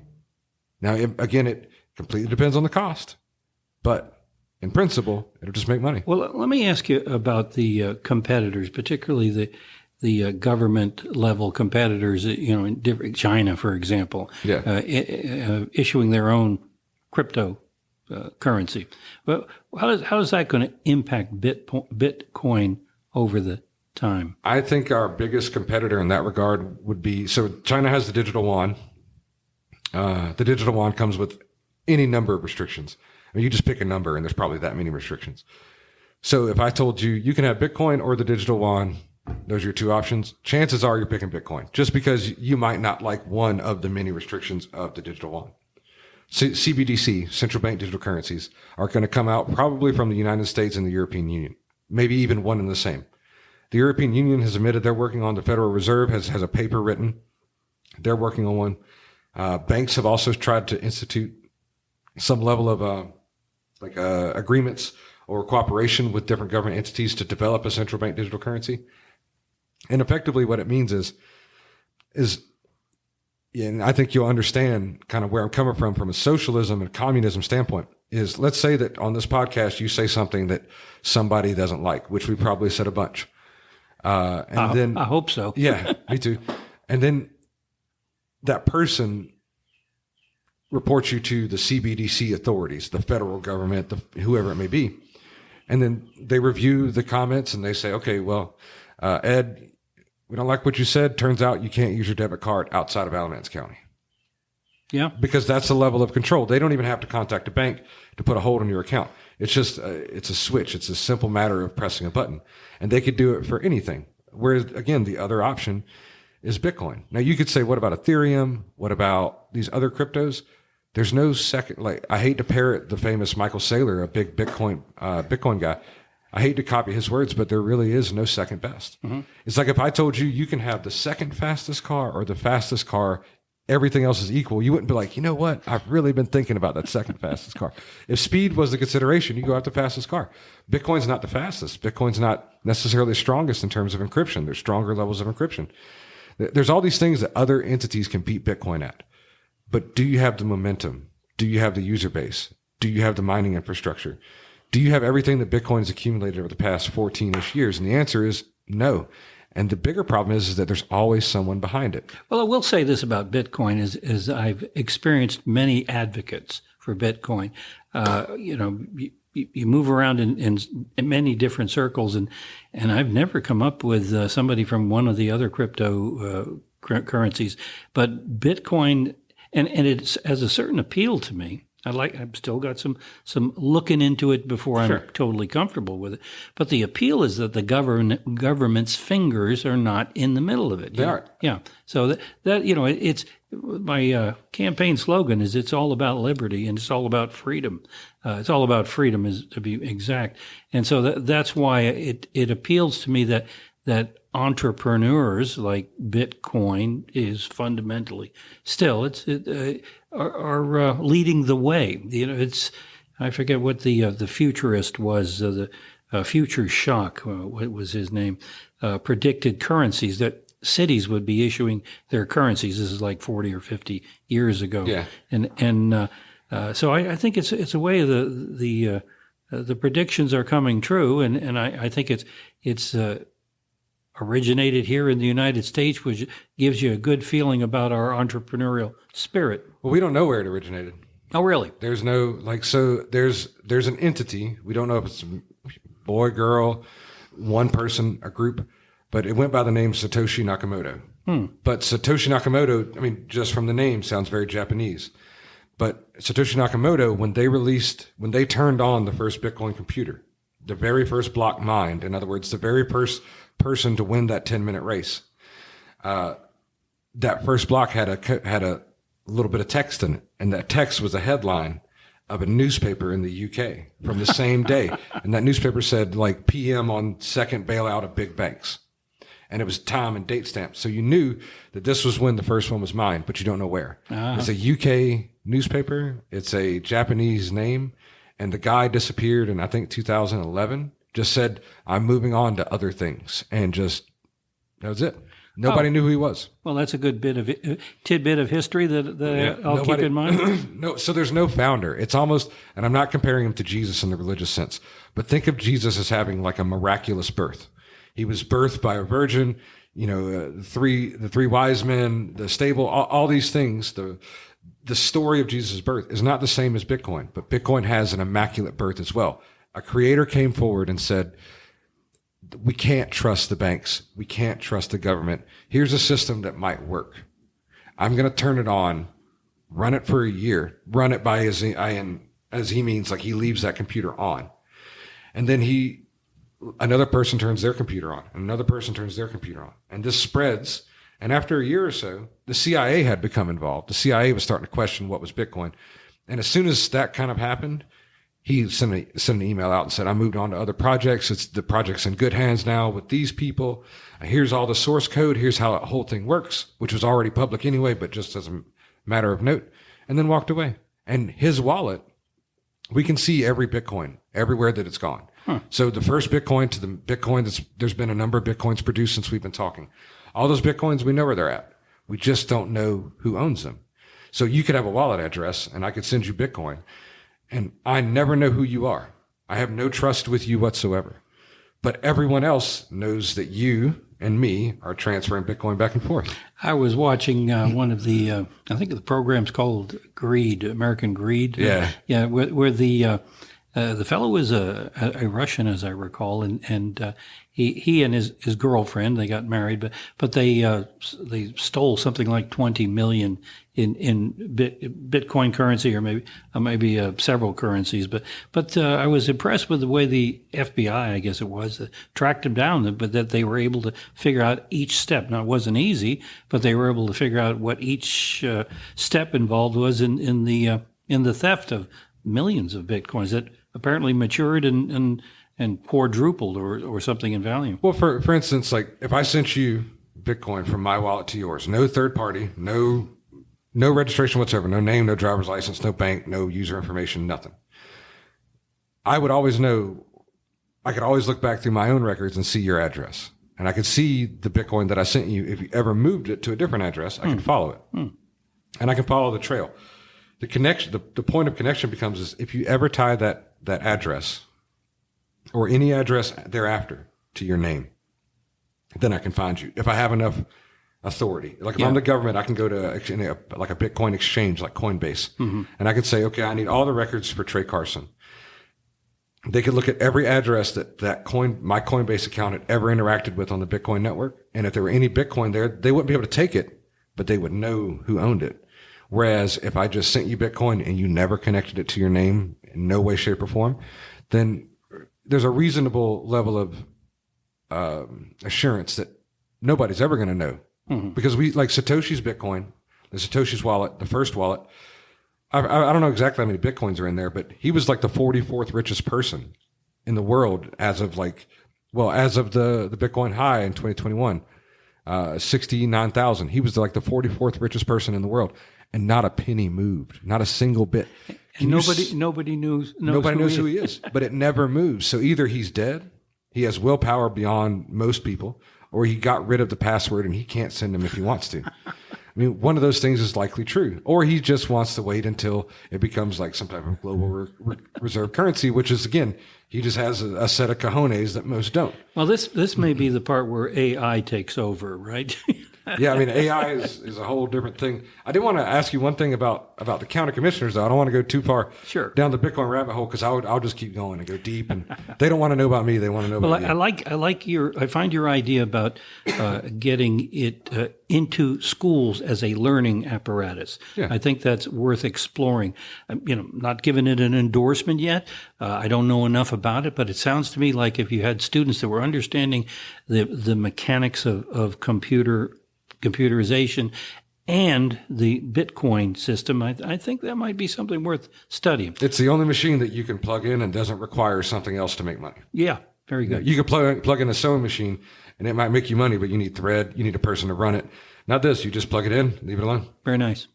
Now, again, Completely depends on the cost. But in principle, it'll just make money. Well, let me ask you about the competitors, particularly the government level competitors. In China, for example, issuing their own crypto currency. Well, how is that going to impact Bitcoin over the time? I think our biggest competitor in that regard would be, so China has the digital yuan. The digital yuan comes with any number of restrictions. I mean, you just pick a number and there's probably that many restrictions. So if I told you, you can have Bitcoin or the digital yuan, those are your two options, chances are you're picking Bitcoin just because you might not like one of the many restrictions of the digital yuan. CBDC, central bank digital currencies, are going to come out probably from the United States and the European Union, maybe even one and the same. The European Union has admitted they're working on, the Federal Reserve has a paper written. They're working on one. Banks have also tried to institute some level of agreements or cooperation with different government entities to develop a central bank digital currency. And effectively what it means is, and I think you'll understand kind of where I'm coming from a socialism and communism standpoint, is let's say that on this podcast you say something that somebody doesn't like, which we probably said a bunch. Then I hope so. Yeah, me too. And then that person reports you to the CBDC authorities, the federal government, whoever it may be. And then they review the comments and they say, okay, well, Ed, we don't like what you said. Turns out you can't use your debit card outside of Alamance County. Yeah. Because that's the level of control. They don't even have to contact a bank to put a hold on your account. It's just, it's a switch. It's a simple matter of pressing a button. And they could do it for anything. Whereas, again, the other option is Bitcoin. Now, you could say, what about Ethereum? What about these other cryptos? There's no second, I hate to parrot the famous Michael Saylor, a big Bitcoin guy. I hate to copy his words, but there really is no second best. Mm-hmm. It's like if I told you you can have the second fastest car or the fastest car, everything else is equal. You wouldn't be like, you know what? I've really been thinking about that second fastest car. If speed was the consideration, you go out the fastest car. Bitcoin's not the fastest. Bitcoin's not necessarily the strongest in terms of encryption. There's stronger levels of encryption. There's all these things that other entities can beat Bitcoin at. But do you have the momentum? Do you have the user base? Do you have the mining infrastructure? Do you have everything that Bitcoin has accumulated over the past 14-ish years? And the answer is no. And the bigger problem is that there's always someone behind it. Well, I will say this about Bitcoin is I've experienced many advocates for Bitcoin. You move around in many different circles, and I've never come up with somebody from one of the other crypto currencies. But Bitcoin, and it has a certain appeal to me. I've still got some looking into it before I'm totally comfortable with it. But the appeal is that the government's fingers are not in the middle of it. They are. Yeah. So that it's my campaign slogan is it's all about liberty and it's all about freedom. It's all about freedom, is to be exact. And so that's why it appeals to me that entrepreneurs like Bitcoin is fundamentally still are leading the way. I forget what the futurist was, the Future Shock, what was his name, predicted currencies that cities would be issuing their currencies. This is like 40 or 50 years ago. Yeah. And so I think it's a way the predictions are coming true, and I think it's originated here in the United States, which gives you a good feeling about our entrepreneurial spirit. Well, we don't know where it originated. Oh, really? There's no, there's an entity. We don't know if it's a boy, girl, one person, a group, but it went by the name Satoshi Nakamoto. But Satoshi Nakamoto, I mean, just from the name, sounds very Japanese. But Satoshi Nakamoto, when they turned on the first Bitcoin computer, the very first block mined, in other words, the very first person to win that 10-minute race, that first block had a little bit of text in it, and that text was a headline of a newspaper in the UK from the same day, and that newspaper said like PM on second bailout of big banks, and it was time and date stamped, so you knew that this was when the first one was mined, but you don't know where. It's a UK newspaper, it's a Japanese name, and the guy disappeared in I think 2011. Just said, I'm moving on to other things. And that was it. Nobody knew who he was. Well, that's a good tidbit of history that I'll keep in mind. No, so there's no founder. It's almost, and I'm not comparing him to Jesus in the religious sense, but think of Jesus as having like a miraculous birth. He was birthed by a virgin, the three wise men, the stable, all these things. The story of Jesus' birth is not the same as Bitcoin, but Bitcoin has an immaculate birth as well. A creator came forward and said, we can't trust the banks. We can't trust the government. Here's a system that might work. I'm going to turn it on, run it for a year, run it by as he means like he leaves that computer on. And then another person turns their computer on, and another person turns their computer on. And this spreads. And after a year or so, the CIA had become involved. The CIA was starting to question what was Bitcoin. And as soon as that kind of happened, he sent an email out and said, I moved on to other projects. The project's in good hands now with these people. Here's all the source code. Here's how the whole thing works, which was already public anyway, but just as a matter of note, and then walked away. And his wallet, we can see every Bitcoin everywhere that it's gone. So the first Bitcoin to the Bitcoin, there's been a number of Bitcoins produced since we've been talking. All those Bitcoins, we know where they're at. We just don't know who owns them. So you could have a wallet address and I could send you Bitcoin. And I never know who you are. I have no trust with you whatsoever. But everyone else knows that you and me are transferring Bitcoin back and forth. I was watching one of the, I think the program's called Greed, American Greed. Yeah. Where the fellow was a Russian, as I recall, and he and his girlfriend, they got married, but they stole something like 20 million in Bitcoin currency, or maybe several currencies. But I was impressed with the way the FBI, I guess it was, tracked them down, but that they were able to figure out each step. Now, it wasn't easy, but they were able to figure out what each step involved was in the theft of millions of Bitcoins that apparently matured and quadrupled or something in value. Well, for instance, like if I sent you Bitcoin from my wallet to yours, no third party, no registration whatsoever, no name, no driver's license, no bank, no user information, nothing. I would always know, I could always look back through my own records and see your address. And I could see the Bitcoin that I sent you. If you ever moved it to a different address, I can follow it. And I can follow the trail. The connection, the point of connection becomes is if you ever tie that address or any address thereafter to your name, then I can find you. If I have enough authority, like if I'm the government, I can go to like a Bitcoin exchange, like Coinbase, and I could say, okay, I need all the records for Trey Carson. They could look at every address my Coinbase account had ever interacted with on the Bitcoin network. And if there were any Bitcoin there, they wouldn't be able to take it, but they would know who owned it. Whereas if I just sent you Bitcoin and you never connected it to your name in no way, shape, or form, then there's a reasonable level of assurance that nobody's ever going to know. Because we, like Satoshi's Bitcoin, the Satoshi's wallet, the first wallet, I don't know exactly how many Bitcoins are in there, but he was like the 44th richest person in the world as of the Bitcoin high in 2021, 69,000. He was like the 44th richest person in the world. And not a penny moved, not a single bit. And nobody knows who he is, but it never moves. So either he's dead, he has willpower beyond most people, or he got rid of the password and he can't send them if he wants to. I mean, one of those things is likely true. Or he just wants to wait until it becomes like some type of global reserve currency, which is, again, he just has a set of cojones that most don't. Well, this may be the part where AI takes over, right? Yeah, I mean, AI is a whole different thing. I did want to ask you one thing about the county commissioners, though. I don't want to go too far down the Bitcoin rabbit hole because I'll just keep going and go deep. And they don't want to know about me; they want to know about you. I find your idea about getting it into schools as a learning apparatus. Yeah. I think that's worth exploring. Not giving it an endorsement yet. I don't know enough about it, but it sounds to me like if you had students that were understanding the mechanics of computerization and the Bitcoin system, I think that might be something worth studying. It's the only machine that you can plug in and doesn't require something else to make money. Yeah, very good. You can plug in a sewing machine and it might make you money, but you need thread, you need a person to run it. Not this, you just plug it in, leave it alone. Very nice.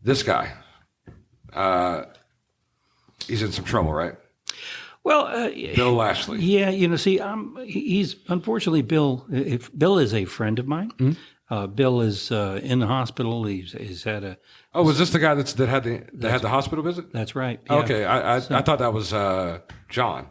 This guy, he's in some trouble, right? Well, Bill Lashley. yeah, see, he's unfortunately Bill. If Bill is a friend of mine, Bill is in the hospital. He's had a. Oh, was this the guy that had the hospital visit? That's right. Yeah. Okay, I thought that was John.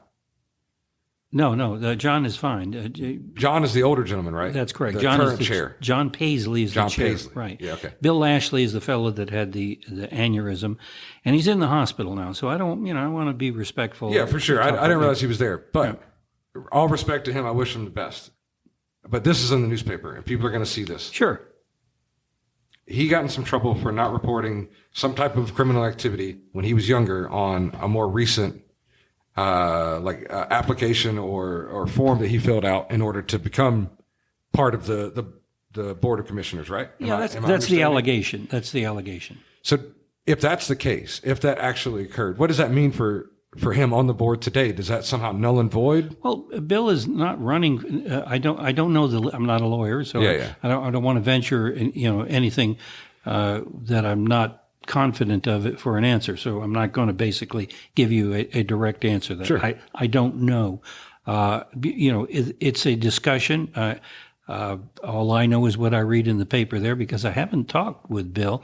No, John is fine. John is the older gentleman, right? That's correct. The John current is the chair. John Paisley is the chair. Paisley. Right. Yeah, okay. Bill Lashley is the fellow that had the aneurysm, and he's in the hospital now. So I don't, I want to be respectful. Yeah, for sure. I didn't realize he was there, but all respect to him, I wish him the best. But this is in the newspaper, and people are going to see this. Sure. He got in some trouble for not reporting some type of criminal activity when he was younger on a more recent application or form that he filled out in order to become part of the board of commissioners, right? That's the allegation. That's the allegation. So if that's the case, if that actually occurred, what does that mean for him on the board today? Does that somehow null and void? Well, Bill is not running. I don't know I'm not a lawyer, so I don't want to venture anything that I'm not confident of it for an answer. So I'm not going to basically give you a direct answer that sure. I don't know. It's a discussion. All I know is what I read in the paper there because I haven't talked with Bill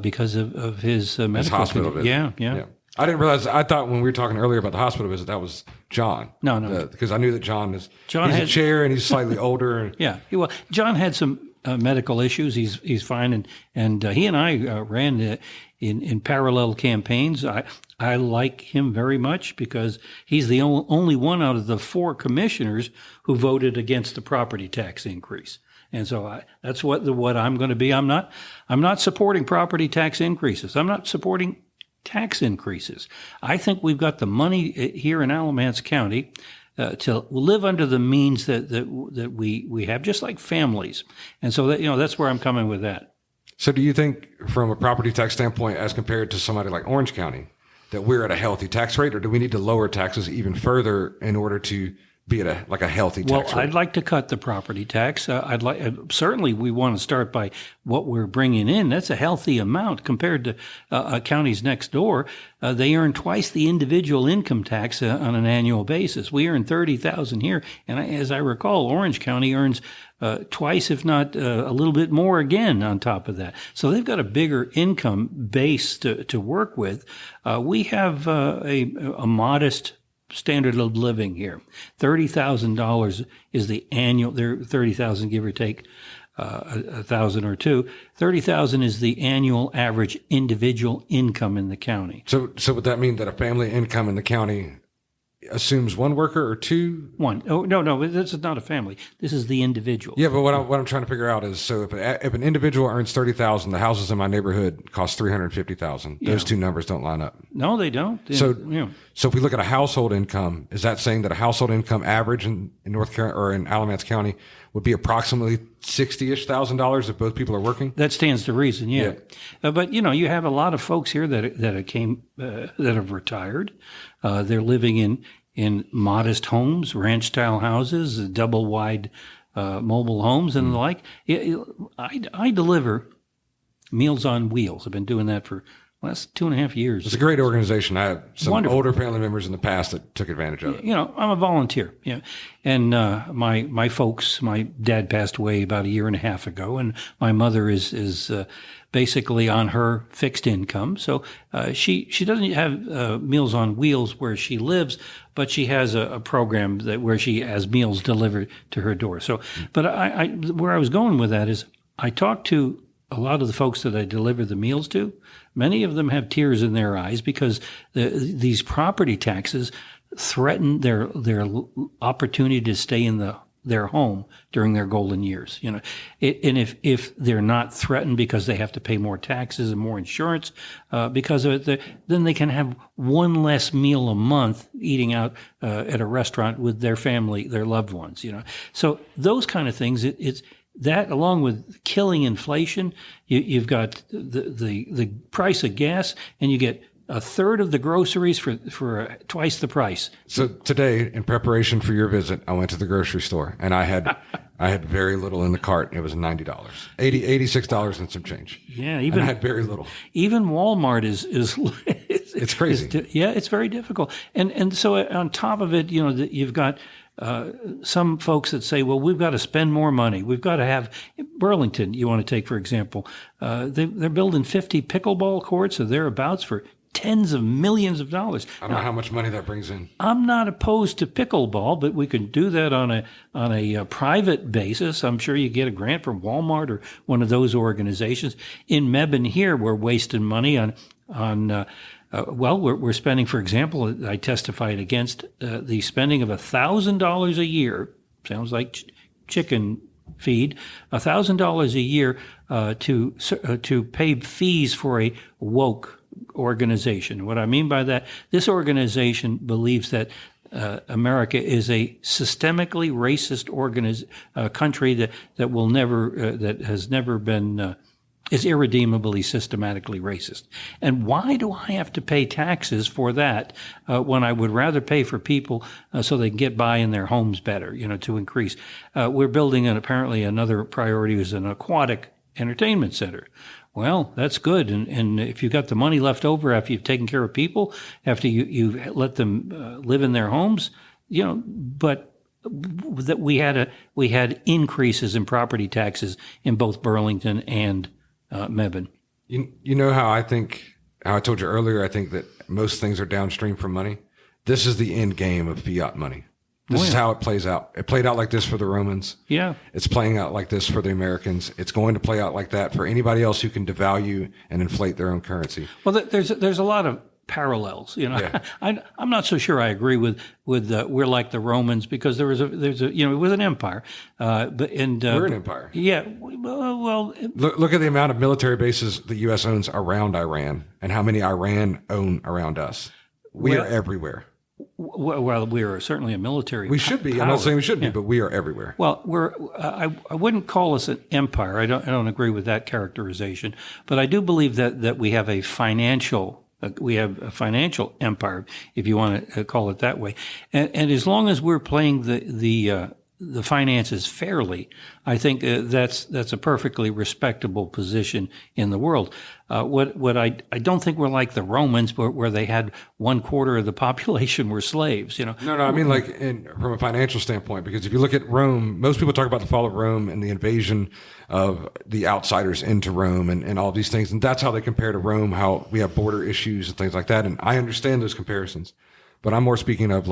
because of his medical hospital visit. Yeah. I didn't realize. I thought when we were talking earlier about the hospital visit, that was John. No. Because I knew that he's a chair and he's slightly older. Yeah. Well, John had some medical issues. He's fine, and he and I ran in parallel campaigns. I like him very much because he's the only one out of the 4 commissioners who voted against the property tax increase. And so that's what I'm going to be. I'm not supporting property tax increases. I'm not supporting tax increases. I think we've got the money here in Alamance County to live under the means that we have, just like families. And so that's where I'm coming with that. So do you think from a property tax standpoint, as compared to somebody like Orange County, that we're at a healthy tax rate, or do we need to lower taxes even further in order to be at a healthy tax rate? Well, I'd like to cut the property tax. Certainly we want to start by what we're bringing in. That's a healthy amount compared to counties next door. They earn twice the individual income tax on an annual basis. We earn $30,000 here, and as I recall, Orange County earns twice, if not a little bit more again on top of that. So they've got a bigger income base to work with. We have a modest standard of living here. $30,000 is the annual. There, 30,000 give or take, 1,000 or two. 30,000 is the annual average individual income in the county. So would that mean that a family income in the county assumes one worker or two? One. Oh, no, this is not a family. This is the individual. Yeah, but what I'm trying to figure out is, so if an individual earns 30,000, the houses in my neighborhood cost 350,000. Those two numbers don't line up. No, they don't. So if we look at a household income, is that saying that a household income average in North Carolina or in Alamance County would be approximately $60,000 if both people are working? That stands to reason, yeah. But you have a lot of folks here that have retired. They're living in modest homes, ranch-style houses, double-wide mobile homes, and the like. I deliver Meals on Wheels. I've been doing that for the last 2.5 years. It's a great organization. I have some Wonderful. older family members in the past that took advantage of it. I'm a volunteer. Yeah, and my folks, my dad passed away about 1.5 years ago, and my mother is basically on her fixed income. So she doesn't have Meals on Wheels where she lives, but she has a program where she has meals delivered to her door. So, but where I was going with that is I talked to a lot of the folks that I deliver the meals to. Many of them have tears in their eyes because these property taxes threaten their opportunity to stay in their home during their golden years. And if they're not threatened because they have to pay more taxes and more insurance because of it, then they can have one less meal a month eating out at a restaurant with their family, their loved ones. So those kind of things. It's that, along with killing inflation, you've got the price of gas, and you get a third of the groceries for twice the price. So today, in preparation for your visit, I went to the grocery store, and I had very little in the cart. It was $90, $86 and some change. Yeah, and I had very little. Even Walmart is It's crazy. It's very difficult. And so on top of it, you've got some folks that say, well, we've got to spend more money. We've got to have Burlington, you want to take, for example. They're building 50 pickleball courts or thereabouts for tens of millions of dollars. I don't know how much money that brings in. I'm not opposed to pickleball, but we can do that on a private basis. I'm sure you get a grant from Walmart or one of those organizations. In Mebane here, we're wasting money on we're spending, for example, I testified against the spending of $1,000 a year. Sounds like chicken feed. $1,000 a year to pay fees for a woke organization. What I mean by that, this organization believes that America is a systemically racist country that will never that has never been is irredeemably systematically racist. And why do I have to pay taxes for that when I would rather pay for people so they can get by in their homes better, to increase? We're building apparently another priority is an aquatic entertainment center. Well, that's good. And if you've got the money left over after you've taken care of people, after you let them live in their homes, but that we had increases in property taxes in both Burlington and Mebane. You know how I told you earlier, I think that most things are downstream from money. This is the end game of fiat money. This is how it plays out. It played out like this for the Romans. Yeah. It's playing out like this for the Americans. It's going to play out like that for anybody else who can devalue and inflate their own currency. Well, there's a lot of parallels. Yeah. I'm not so sure I agree with we're like the Romans because it was an empire, but we're an empire. Yeah. Well, look at the amount of military bases the U.S. owns around Iran and how many Iran own around us. We are everywhere. Well, we are certainly a military. We should be. Power. I'm not saying we shouldn't be, but we are everywhere. Well, I wouldn't call us an empire. I don't agree with that characterization, but I do believe that we have a financial empire, if you want to call it that way. And as long as we're playing the finances fairly, I think that's a perfectly respectable position in the world. What I don't think we're like the Romans, where they had 1/4 of the population were slaves. No, I mean from a financial standpoint, because if you look at Rome, most people talk about the fall of Rome and the invasion of the outsiders into Rome and all these things, and that's how they compare to Rome, how we have border issues and things like that. And I understand those comparisons, but I'm more speaking of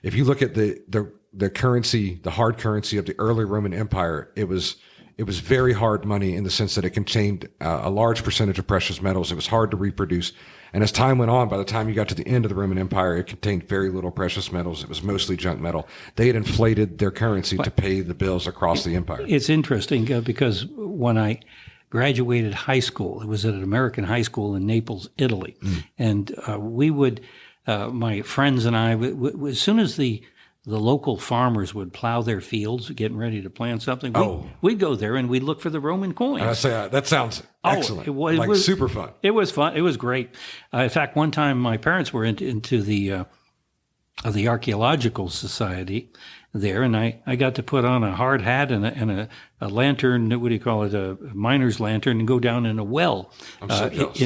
if you look at the currency, the hard currency of the early Roman Empire, it was very hard money in the sense that it contained a large percentage of precious metals. It was hard to reproduce. And as time went on, by the time you got to the end of the Roman Empire, it contained very little precious metals. It was mostly junk metal. They had inflated their currency to pay the bills across the empire. It's interesting because when I graduated high school, it was at an American high school in Naples, Italy. And we would, my friends and I, as soon as the local farmers would plow their fields, getting ready to plant something. We'd go there and we'd look for the Roman coins. I say that sounds excellent. It was super fun. It was fun. It was great. In fact, one time my parents were into the Archaeological Society there, and I got to put on a hard hat and a lantern. What do you call it? A miner's lantern, and go down in a well. I'm so jealous.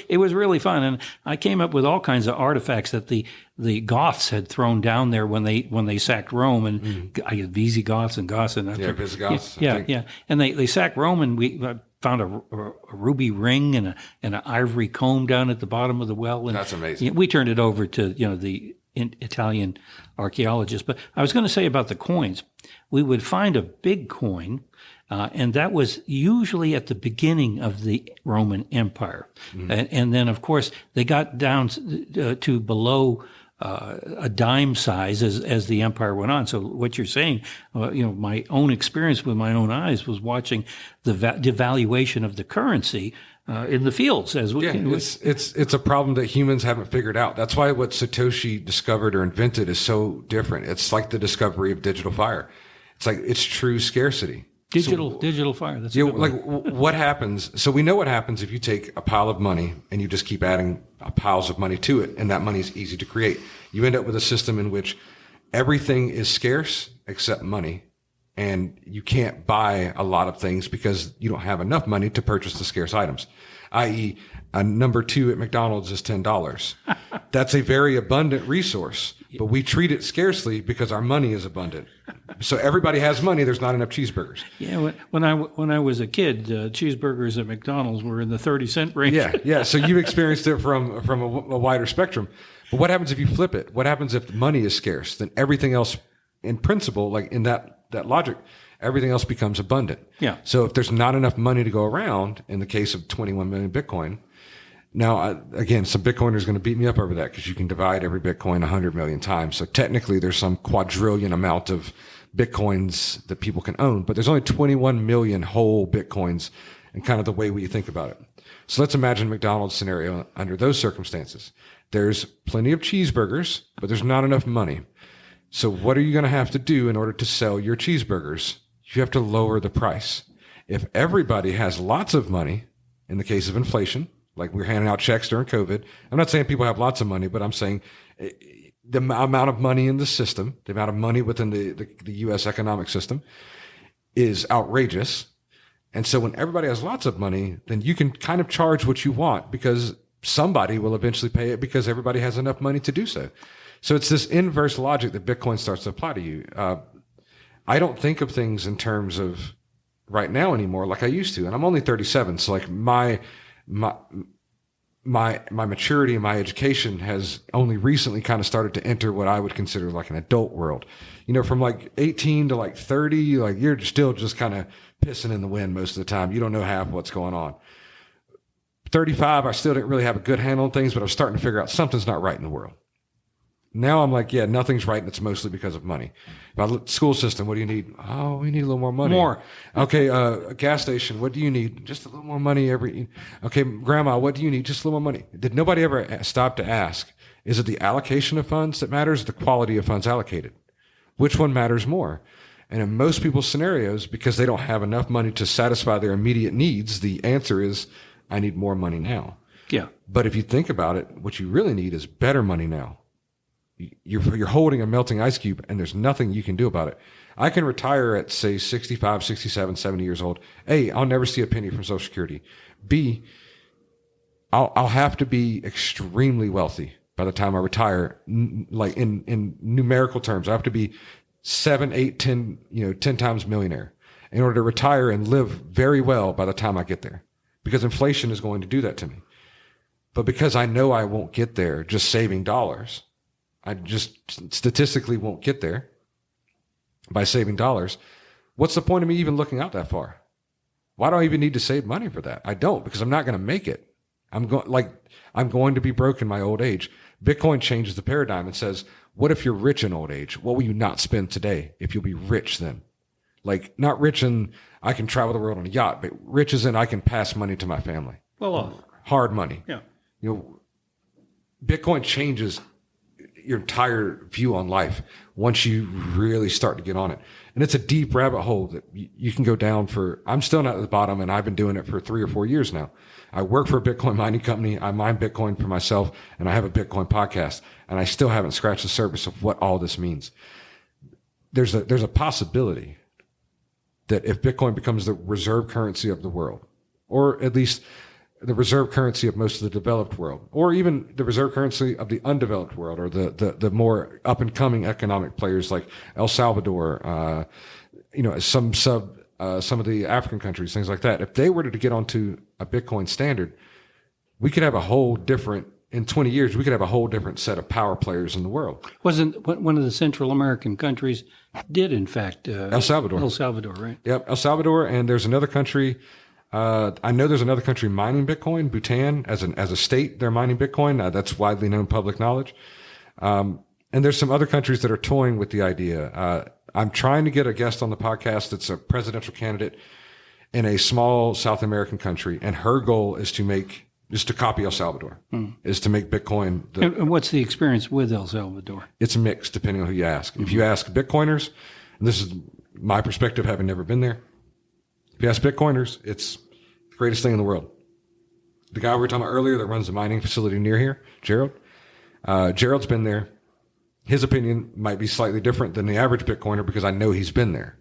It was really fun, and I came up with all kinds of artifacts that the Goths had thrown down there when they sacked Rome, and I get Visigoths and Goths and Visigoths. Yeah, and they sacked Rome, and we found a ruby ring and an ivory comb down at the bottom of the well. And that's amazing. We turned it over to the Italian archaeologists. But I was going to say about the coins, we would find a big coin, and that was usually at the beginning of the Roman Empire. And then, of course, they got down to below a dime size as the empire went on. So what you're saying, my own experience with my own eyes was watching the devaluation of the currency in the fields. It's a problem that humans haven't figured out. That's why what Satoshi discovered or invented is so different. It's like the discovery of digital fire. It's true scarcity. Digital fire. That's what happens. So we know what happens if you take a pile of money and you just keep adding piles of money to it, and that money is easy to create. You end up with a system in which everything is scarce except money, and you can't buy a lot of things because you don't have enough money to purchase the scarce items. I.e., a number 2 at McDonald's is $10. That's a very abundant resource, but we treat it scarcely because our money is abundant. So everybody has money. There's not enough cheeseburgers. Yeah, when I was a kid, cheeseburgers at McDonald's were in the 30-cent range. Yeah. So you experienced it from a wider spectrum. But what happens if you flip it? What happens if money is scarce? Then everything else, in principle, like in that logic, everything else becomes abundant. Yeah. So if there's not enough money to go around, in the case of 21 million Bitcoin, now, again, some Bitcoiners are going to beat me up over that because you can divide every Bitcoin 100 million times. So technically there's some quadrillion amount of Bitcoins that people can own, but there's only 21 million whole Bitcoins and kind of the way we think about it. So let's imagine McDonald's scenario under those circumstances. There's plenty of cheeseburgers, but there's not enough money. So what are you going to have to do in order to sell your cheeseburgers? You have to lower the price. If everybody has lots of money, in the case of inflation, like we're handing out checks during COVID. I'm not saying people have lots of money, but I'm saying the amount of money in the system, the amount of money within the U.S. economic system is outrageous. And so when everybody has lots of money, then you can kind of charge what you want because somebody will eventually pay it because everybody has enough money to do so. So it's this inverse logic that Bitcoin starts to apply to you. I don't think of things in terms of right now anymore like I used to. And I'm only 37. So like my maturity and my education has only recently kind of started to enter what I would consider like an adult world. You know, from like 18 to like 30, like you're still just kind of pissing in the wind most of the time. You don't know half what's going on. 35, I still didn't really have a good handle on things, but I was starting to figure out something's not right in the world. Now I'm like, yeah, nothing's right, and it's mostly because of money. School system, what do you need? Oh, we need a little more money. More. Okay, a gas station, what do you need? Just a little more money every. Okay, grandma, what do you need? Just a little more money. Did nobody ever stop to ask, is it the allocation of funds that matters, or the quality of funds allocated? Which one matters more? And in most people's scenarios, because they don't have enough money to satisfy their immediate needs, the answer is, I need more money now. Yeah. But if you think about it, what you really need is better money now. You're holding a melting ice cube and there's nothing you can do about it. I can retire at, say, 65, 67, 70 years old. A, I'll never see a penny from Social Security. B, I'll have to be extremely wealthy by the time I retire. Like in numerical terms, I have to be 7, 8, 10, 10 times millionaire in order to retire and live very well by the time I get there, because inflation is going to do that to me. But because I know I won't get there just saving dollars, I just statistically won't get there by saving dollars. What's the point of me even looking out that far? Why do I even need to save money for that? I don't, because I'm not going to make it. I'm going to be broke in my old age. Bitcoin changes the paradigm and says, what if you're rich in old age? What will you not spend today if you'll be rich then? Like, not rich in I can travel the world on a yacht, but rich as in I can pass money to my family. Well, hard money. Yeah. Bitcoin changes your entire view on life once you really start to get on it. And it's a deep rabbit hole that you can go down for. I'm still not at the bottom, and I've been doing it for 3 or 4 years now. I work for a Bitcoin mining company. I mine Bitcoin for myself, and I have a Bitcoin podcast, and I still haven't scratched the surface of what all this means. There's a possibility that if Bitcoin becomes the reserve currency of the world, or at least the reserve currency of most of the developed world, or even the reserve currency of the undeveloped world, or the more up and coming economic players like El Salvador, some of the African countries, things like that. If they were to get onto a Bitcoin standard, we could have in 20 years, we could have a whole different set of power players in the world. Wasn't one of the Central American countries did in fact El Salvador? El Salvador, right? Yep, El Salvador, and there's another country. I know there's another country mining Bitcoin, Bhutan, as a state, they're mining Bitcoin. That's widely known public knowledge. And there's some other countries that are toying with the idea. I'm trying to get a guest on the podcast that's a presidential candidate in a small South American country, and her goal is to copy El Salvador, is to make Bitcoin. And what's the experience with El Salvador? It's mixed, depending on who you ask. If you ask Bitcoiners, and this is my perspective, having never been there, if you ask Bitcoiners, it's the greatest thing in the world. The guy we were talking about earlier that runs the mining facility near here, Gerald, Gerald's been there. His opinion might be slightly different than the average Bitcoiner because I know he's been there.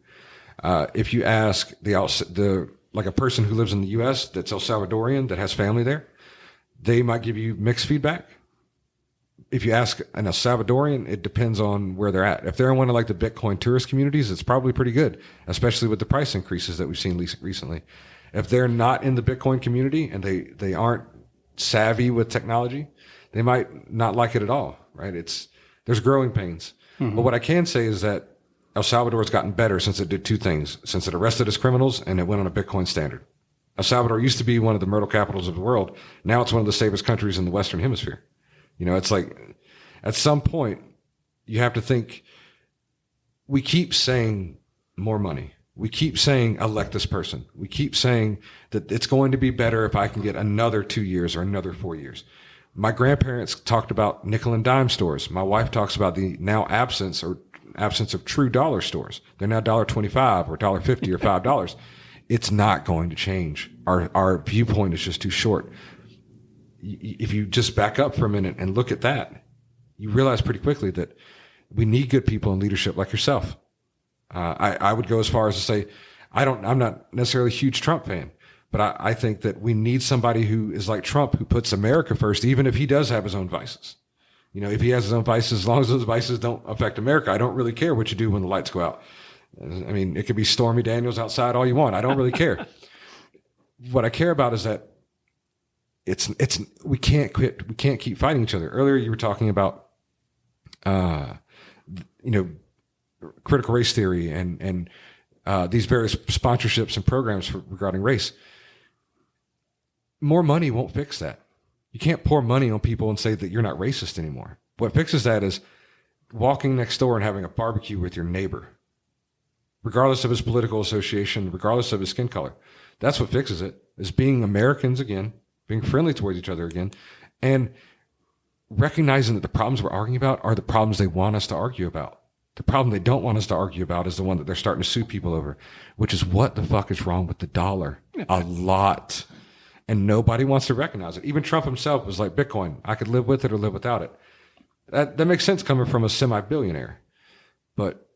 If you ask like a person who lives in the U.S. that's El Salvadorian that has family there, they might give you mixed feedback. If you ask an El Salvadorian, it depends on where they're at. If they're in one of like the Bitcoin tourist communities, it's probably pretty good, especially with the price increases that we've seen recently. If they're not in the Bitcoin community and they aren't savvy with technology, they might not like it at all, right? There's growing pains. Mm-hmm. But what I can say is that El Salvador has gotten better since it did two things, since it arrested its criminals and it went on a Bitcoin standard. El Salvador used to be one of the murder capitals of the world. Now it's one of the safest countries in the Western Hemisphere. You know, it's like at some point you have to think, we keep saying more money. We keep saying elect this person. We keep saying that it's going to be better if I can get another 2 years or another 4 years. My grandparents talked about nickel and dime stores. My wife talks about the now absence of true dollar stores. They're now $1.25 or $1.50 or $5. It's not going to change. Our viewpoint is just too short. If you just back up for a minute and look at that, you realize pretty quickly that we need good people in leadership like yourself. I would go as far as to say, I'm not necessarily a huge Trump fan, but I think that we need somebody who is like Trump, who puts America first, even if he does have his own vices. You know, if he has his own vices, as long as those vices don't affect America, I don't really care what you do when the lights go out. I mean, it could be Stormy Daniels outside all you want. I don't really care. What I care about is that we can't quit. We can't keep fighting each other. Earlier, you were talking about, critical race theory and these various sponsorships and programs regarding race. More money won't fix that. You can't pour money on people and say that you're not racist anymore. What fixes that is walking next door and having a barbecue with your neighbor, regardless of his political association, regardless of his skin color. That's what fixes it, is being Americans again, being friendly towards each other again, and recognizing that the problems we're arguing about are the problems they want us to argue about. The problem they don't want us to argue about is the one that they're starting to sue people over, which is what the fuck is wrong with the dollar? A lot. And nobody wants to recognize it. Even Trump himself was like, Bitcoin, I could live with it or live without it. That makes sense coming from a semi-billionaire. But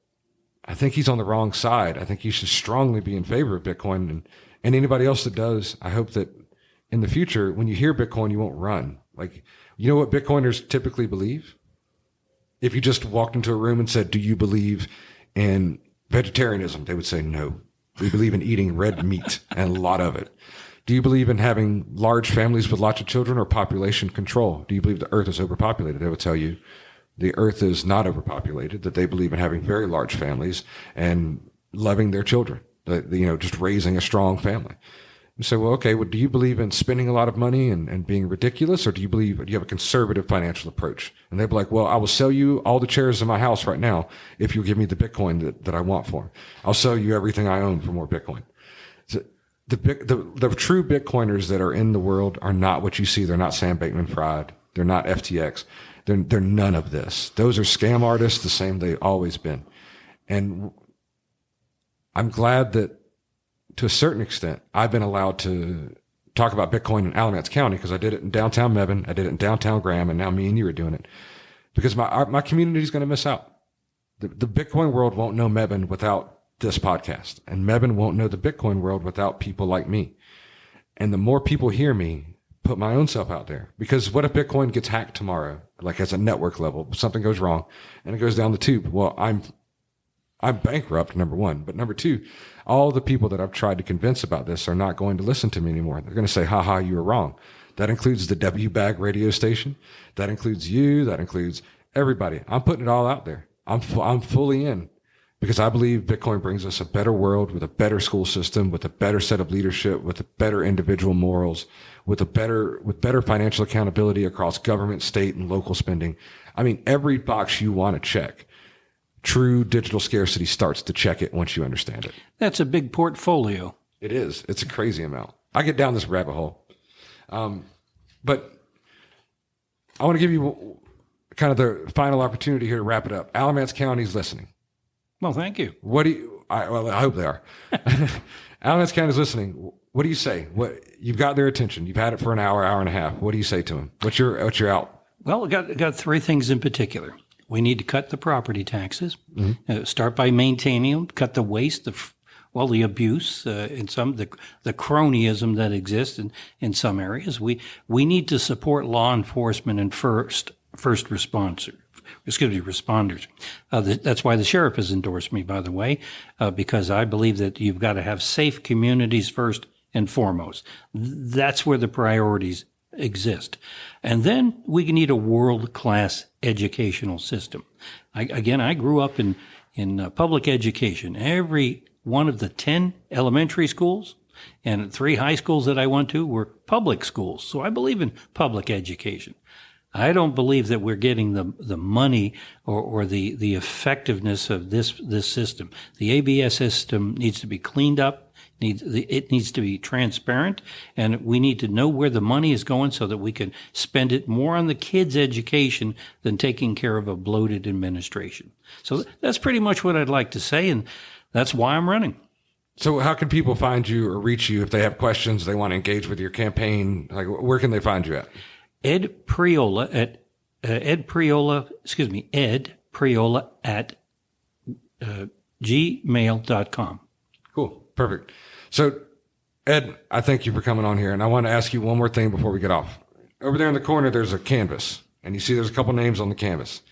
I think he's on the wrong side. I think he should strongly be in favor of Bitcoin. And anybody else that does, I hope that in the future, when you hear Bitcoin, you won't run. Like, you know what Bitcoiners typically believe? If you just walked into a room and said, do you believe in vegetarianism? They would say, no. We believe in eating red meat and a lot of it. Do you believe in having large families with lots of children or population control? Do you believe the earth is overpopulated? They would tell you the earth is not overpopulated, that they believe in having very large families and loving their children, just raising a strong family. You say, well, okay, do you believe in spending a lot of money and being ridiculous, or do you have a conservative financial approach? And they'd be like, well, I will sell you all the chairs in my house right now if you give me the Bitcoin that I want for them. I'll sell you everything I own for more Bitcoin. So the true Bitcoiners that are in the world are not what you see. They're not Sam Bankman-Fried. They're not FTX. They're none of this. Those are scam artists, the same they've always been. And I'm glad that, to a certain extent, I've been allowed to talk about Bitcoin in Alamance County, because I did it in downtown Mebane, I did it in downtown Graham, and now me and you are doing it. Because my community is going to miss out. The Bitcoin world won't know Mebane without this podcast, and Mebane won't know the Bitcoin world without people like me. And the more people hear me put my own self out there, because what if Bitcoin gets hacked tomorrow, like as a network level, something goes wrong and it goes down the tube? Well, I'm bankrupt, number one. But number two, all the people that I've tried to convince about this are not going to listen to me anymore. They're going to say, haha, you were wrong. That includes the W-Bag radio station. That includes you. That includes everybody. I'm putting it all out there. I'm fully in, because I believe Bitcoin brings us a better world with a better school system, with a better set of leadership, with a better individual morals, with better financial accountability across government, state, and local spending. I mean, every box you want to check. True digital scarcity starts to check it once you understand it. That's a big portfolio. It is. It's a crazy amount. I get down this rabbit hole. But I want to give you kind of the final opportunity here to wrap it up. Alamance County's listening. Well, thank you. I hope they are. Alamance County's listening. What do you say? You've got their attention. You've had it for an hour and a half. What do you say to them? What's your out? Well, I got three things in particular. We need to cut the property taxes. Mm-hmm. Start by maintaining them. Cut the waste, the the abuse in some, the cronyism that exists in some areas. We need to support law enforcement and first responders. That's why the sheriff has endorsed me, by the way, because I believe that you've got to have safe communities first and foremost. That's where the priorities exist. And then we need a world-class educational system. I grew up in public education. Every one of the 10 elementary schools and 3 high schools that I went to were public schools. So I believe in public education. I don't believe that we're getting the money or the effectiveness of this system. The ABS system needs to be cleaned up. It needs to be transparent, and we need to know where the money is going so that we can spend it more on the kids' education than taking care of a bloated administration. So that's pretty much what I'd like to say, and that's why I'm running. So how can people find you or reach you if they have questions, they want to engage with your campaign? Like, where can they find you at? Ed Priola at Ed Priola at gmail.com. Cool. Perfect. So, Ed, I thank you for coming on here. And I want to ask you one more thing before we get off. Over there in the corner, there's a canvas. And you see there's a couple names on the canvas.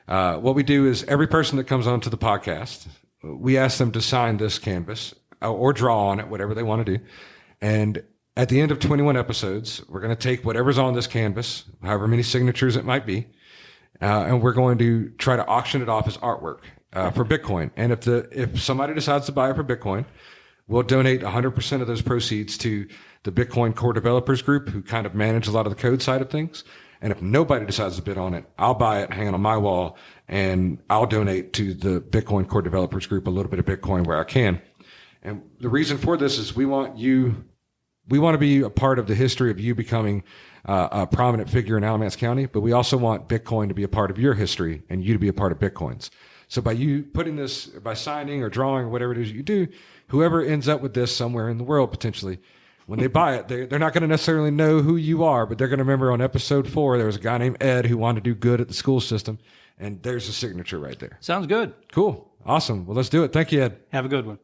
What we do is every person that comes onto the podcast, we ask them to sign this canvas or draw on it, whatever they want to do. And at the end of 21 episodes, we're going to take whatever's on this canvas, however many signatures it might be, and we're going to try to auction it off as artwork for Bitcoin. And if somebody decides to buy it for Bitcoin, we'll donate 100% of those proceeds to the Bitcoin Core Developers Group, who kind of manage a lot of the code side of things. And if nobody decides to bid on it, I'll buy it, hang it on my wall, and I'll donate to the Bitcoin Core Developers Group a little bit of Bitcoin where I can. And the reason for this is we want to be a part of the history of you becoming a prominent figure in Alamance County, but we also want Bitcoin to be a part of your history and you to be a part of Bitcoin's. So by you putting this, by signing or drawing or whatever it is you do, whoever ends up with this somewhere in the world potentially, when they buy it, they're not going to necessarily know who you are, but they're going to remember on episode 4, there was a guy named Ed who wanted to do good at the school system, and there's a signature right there. Sounds good. Cool. Awesome. Well, let's do it. Thank you, Ed. Have a good one.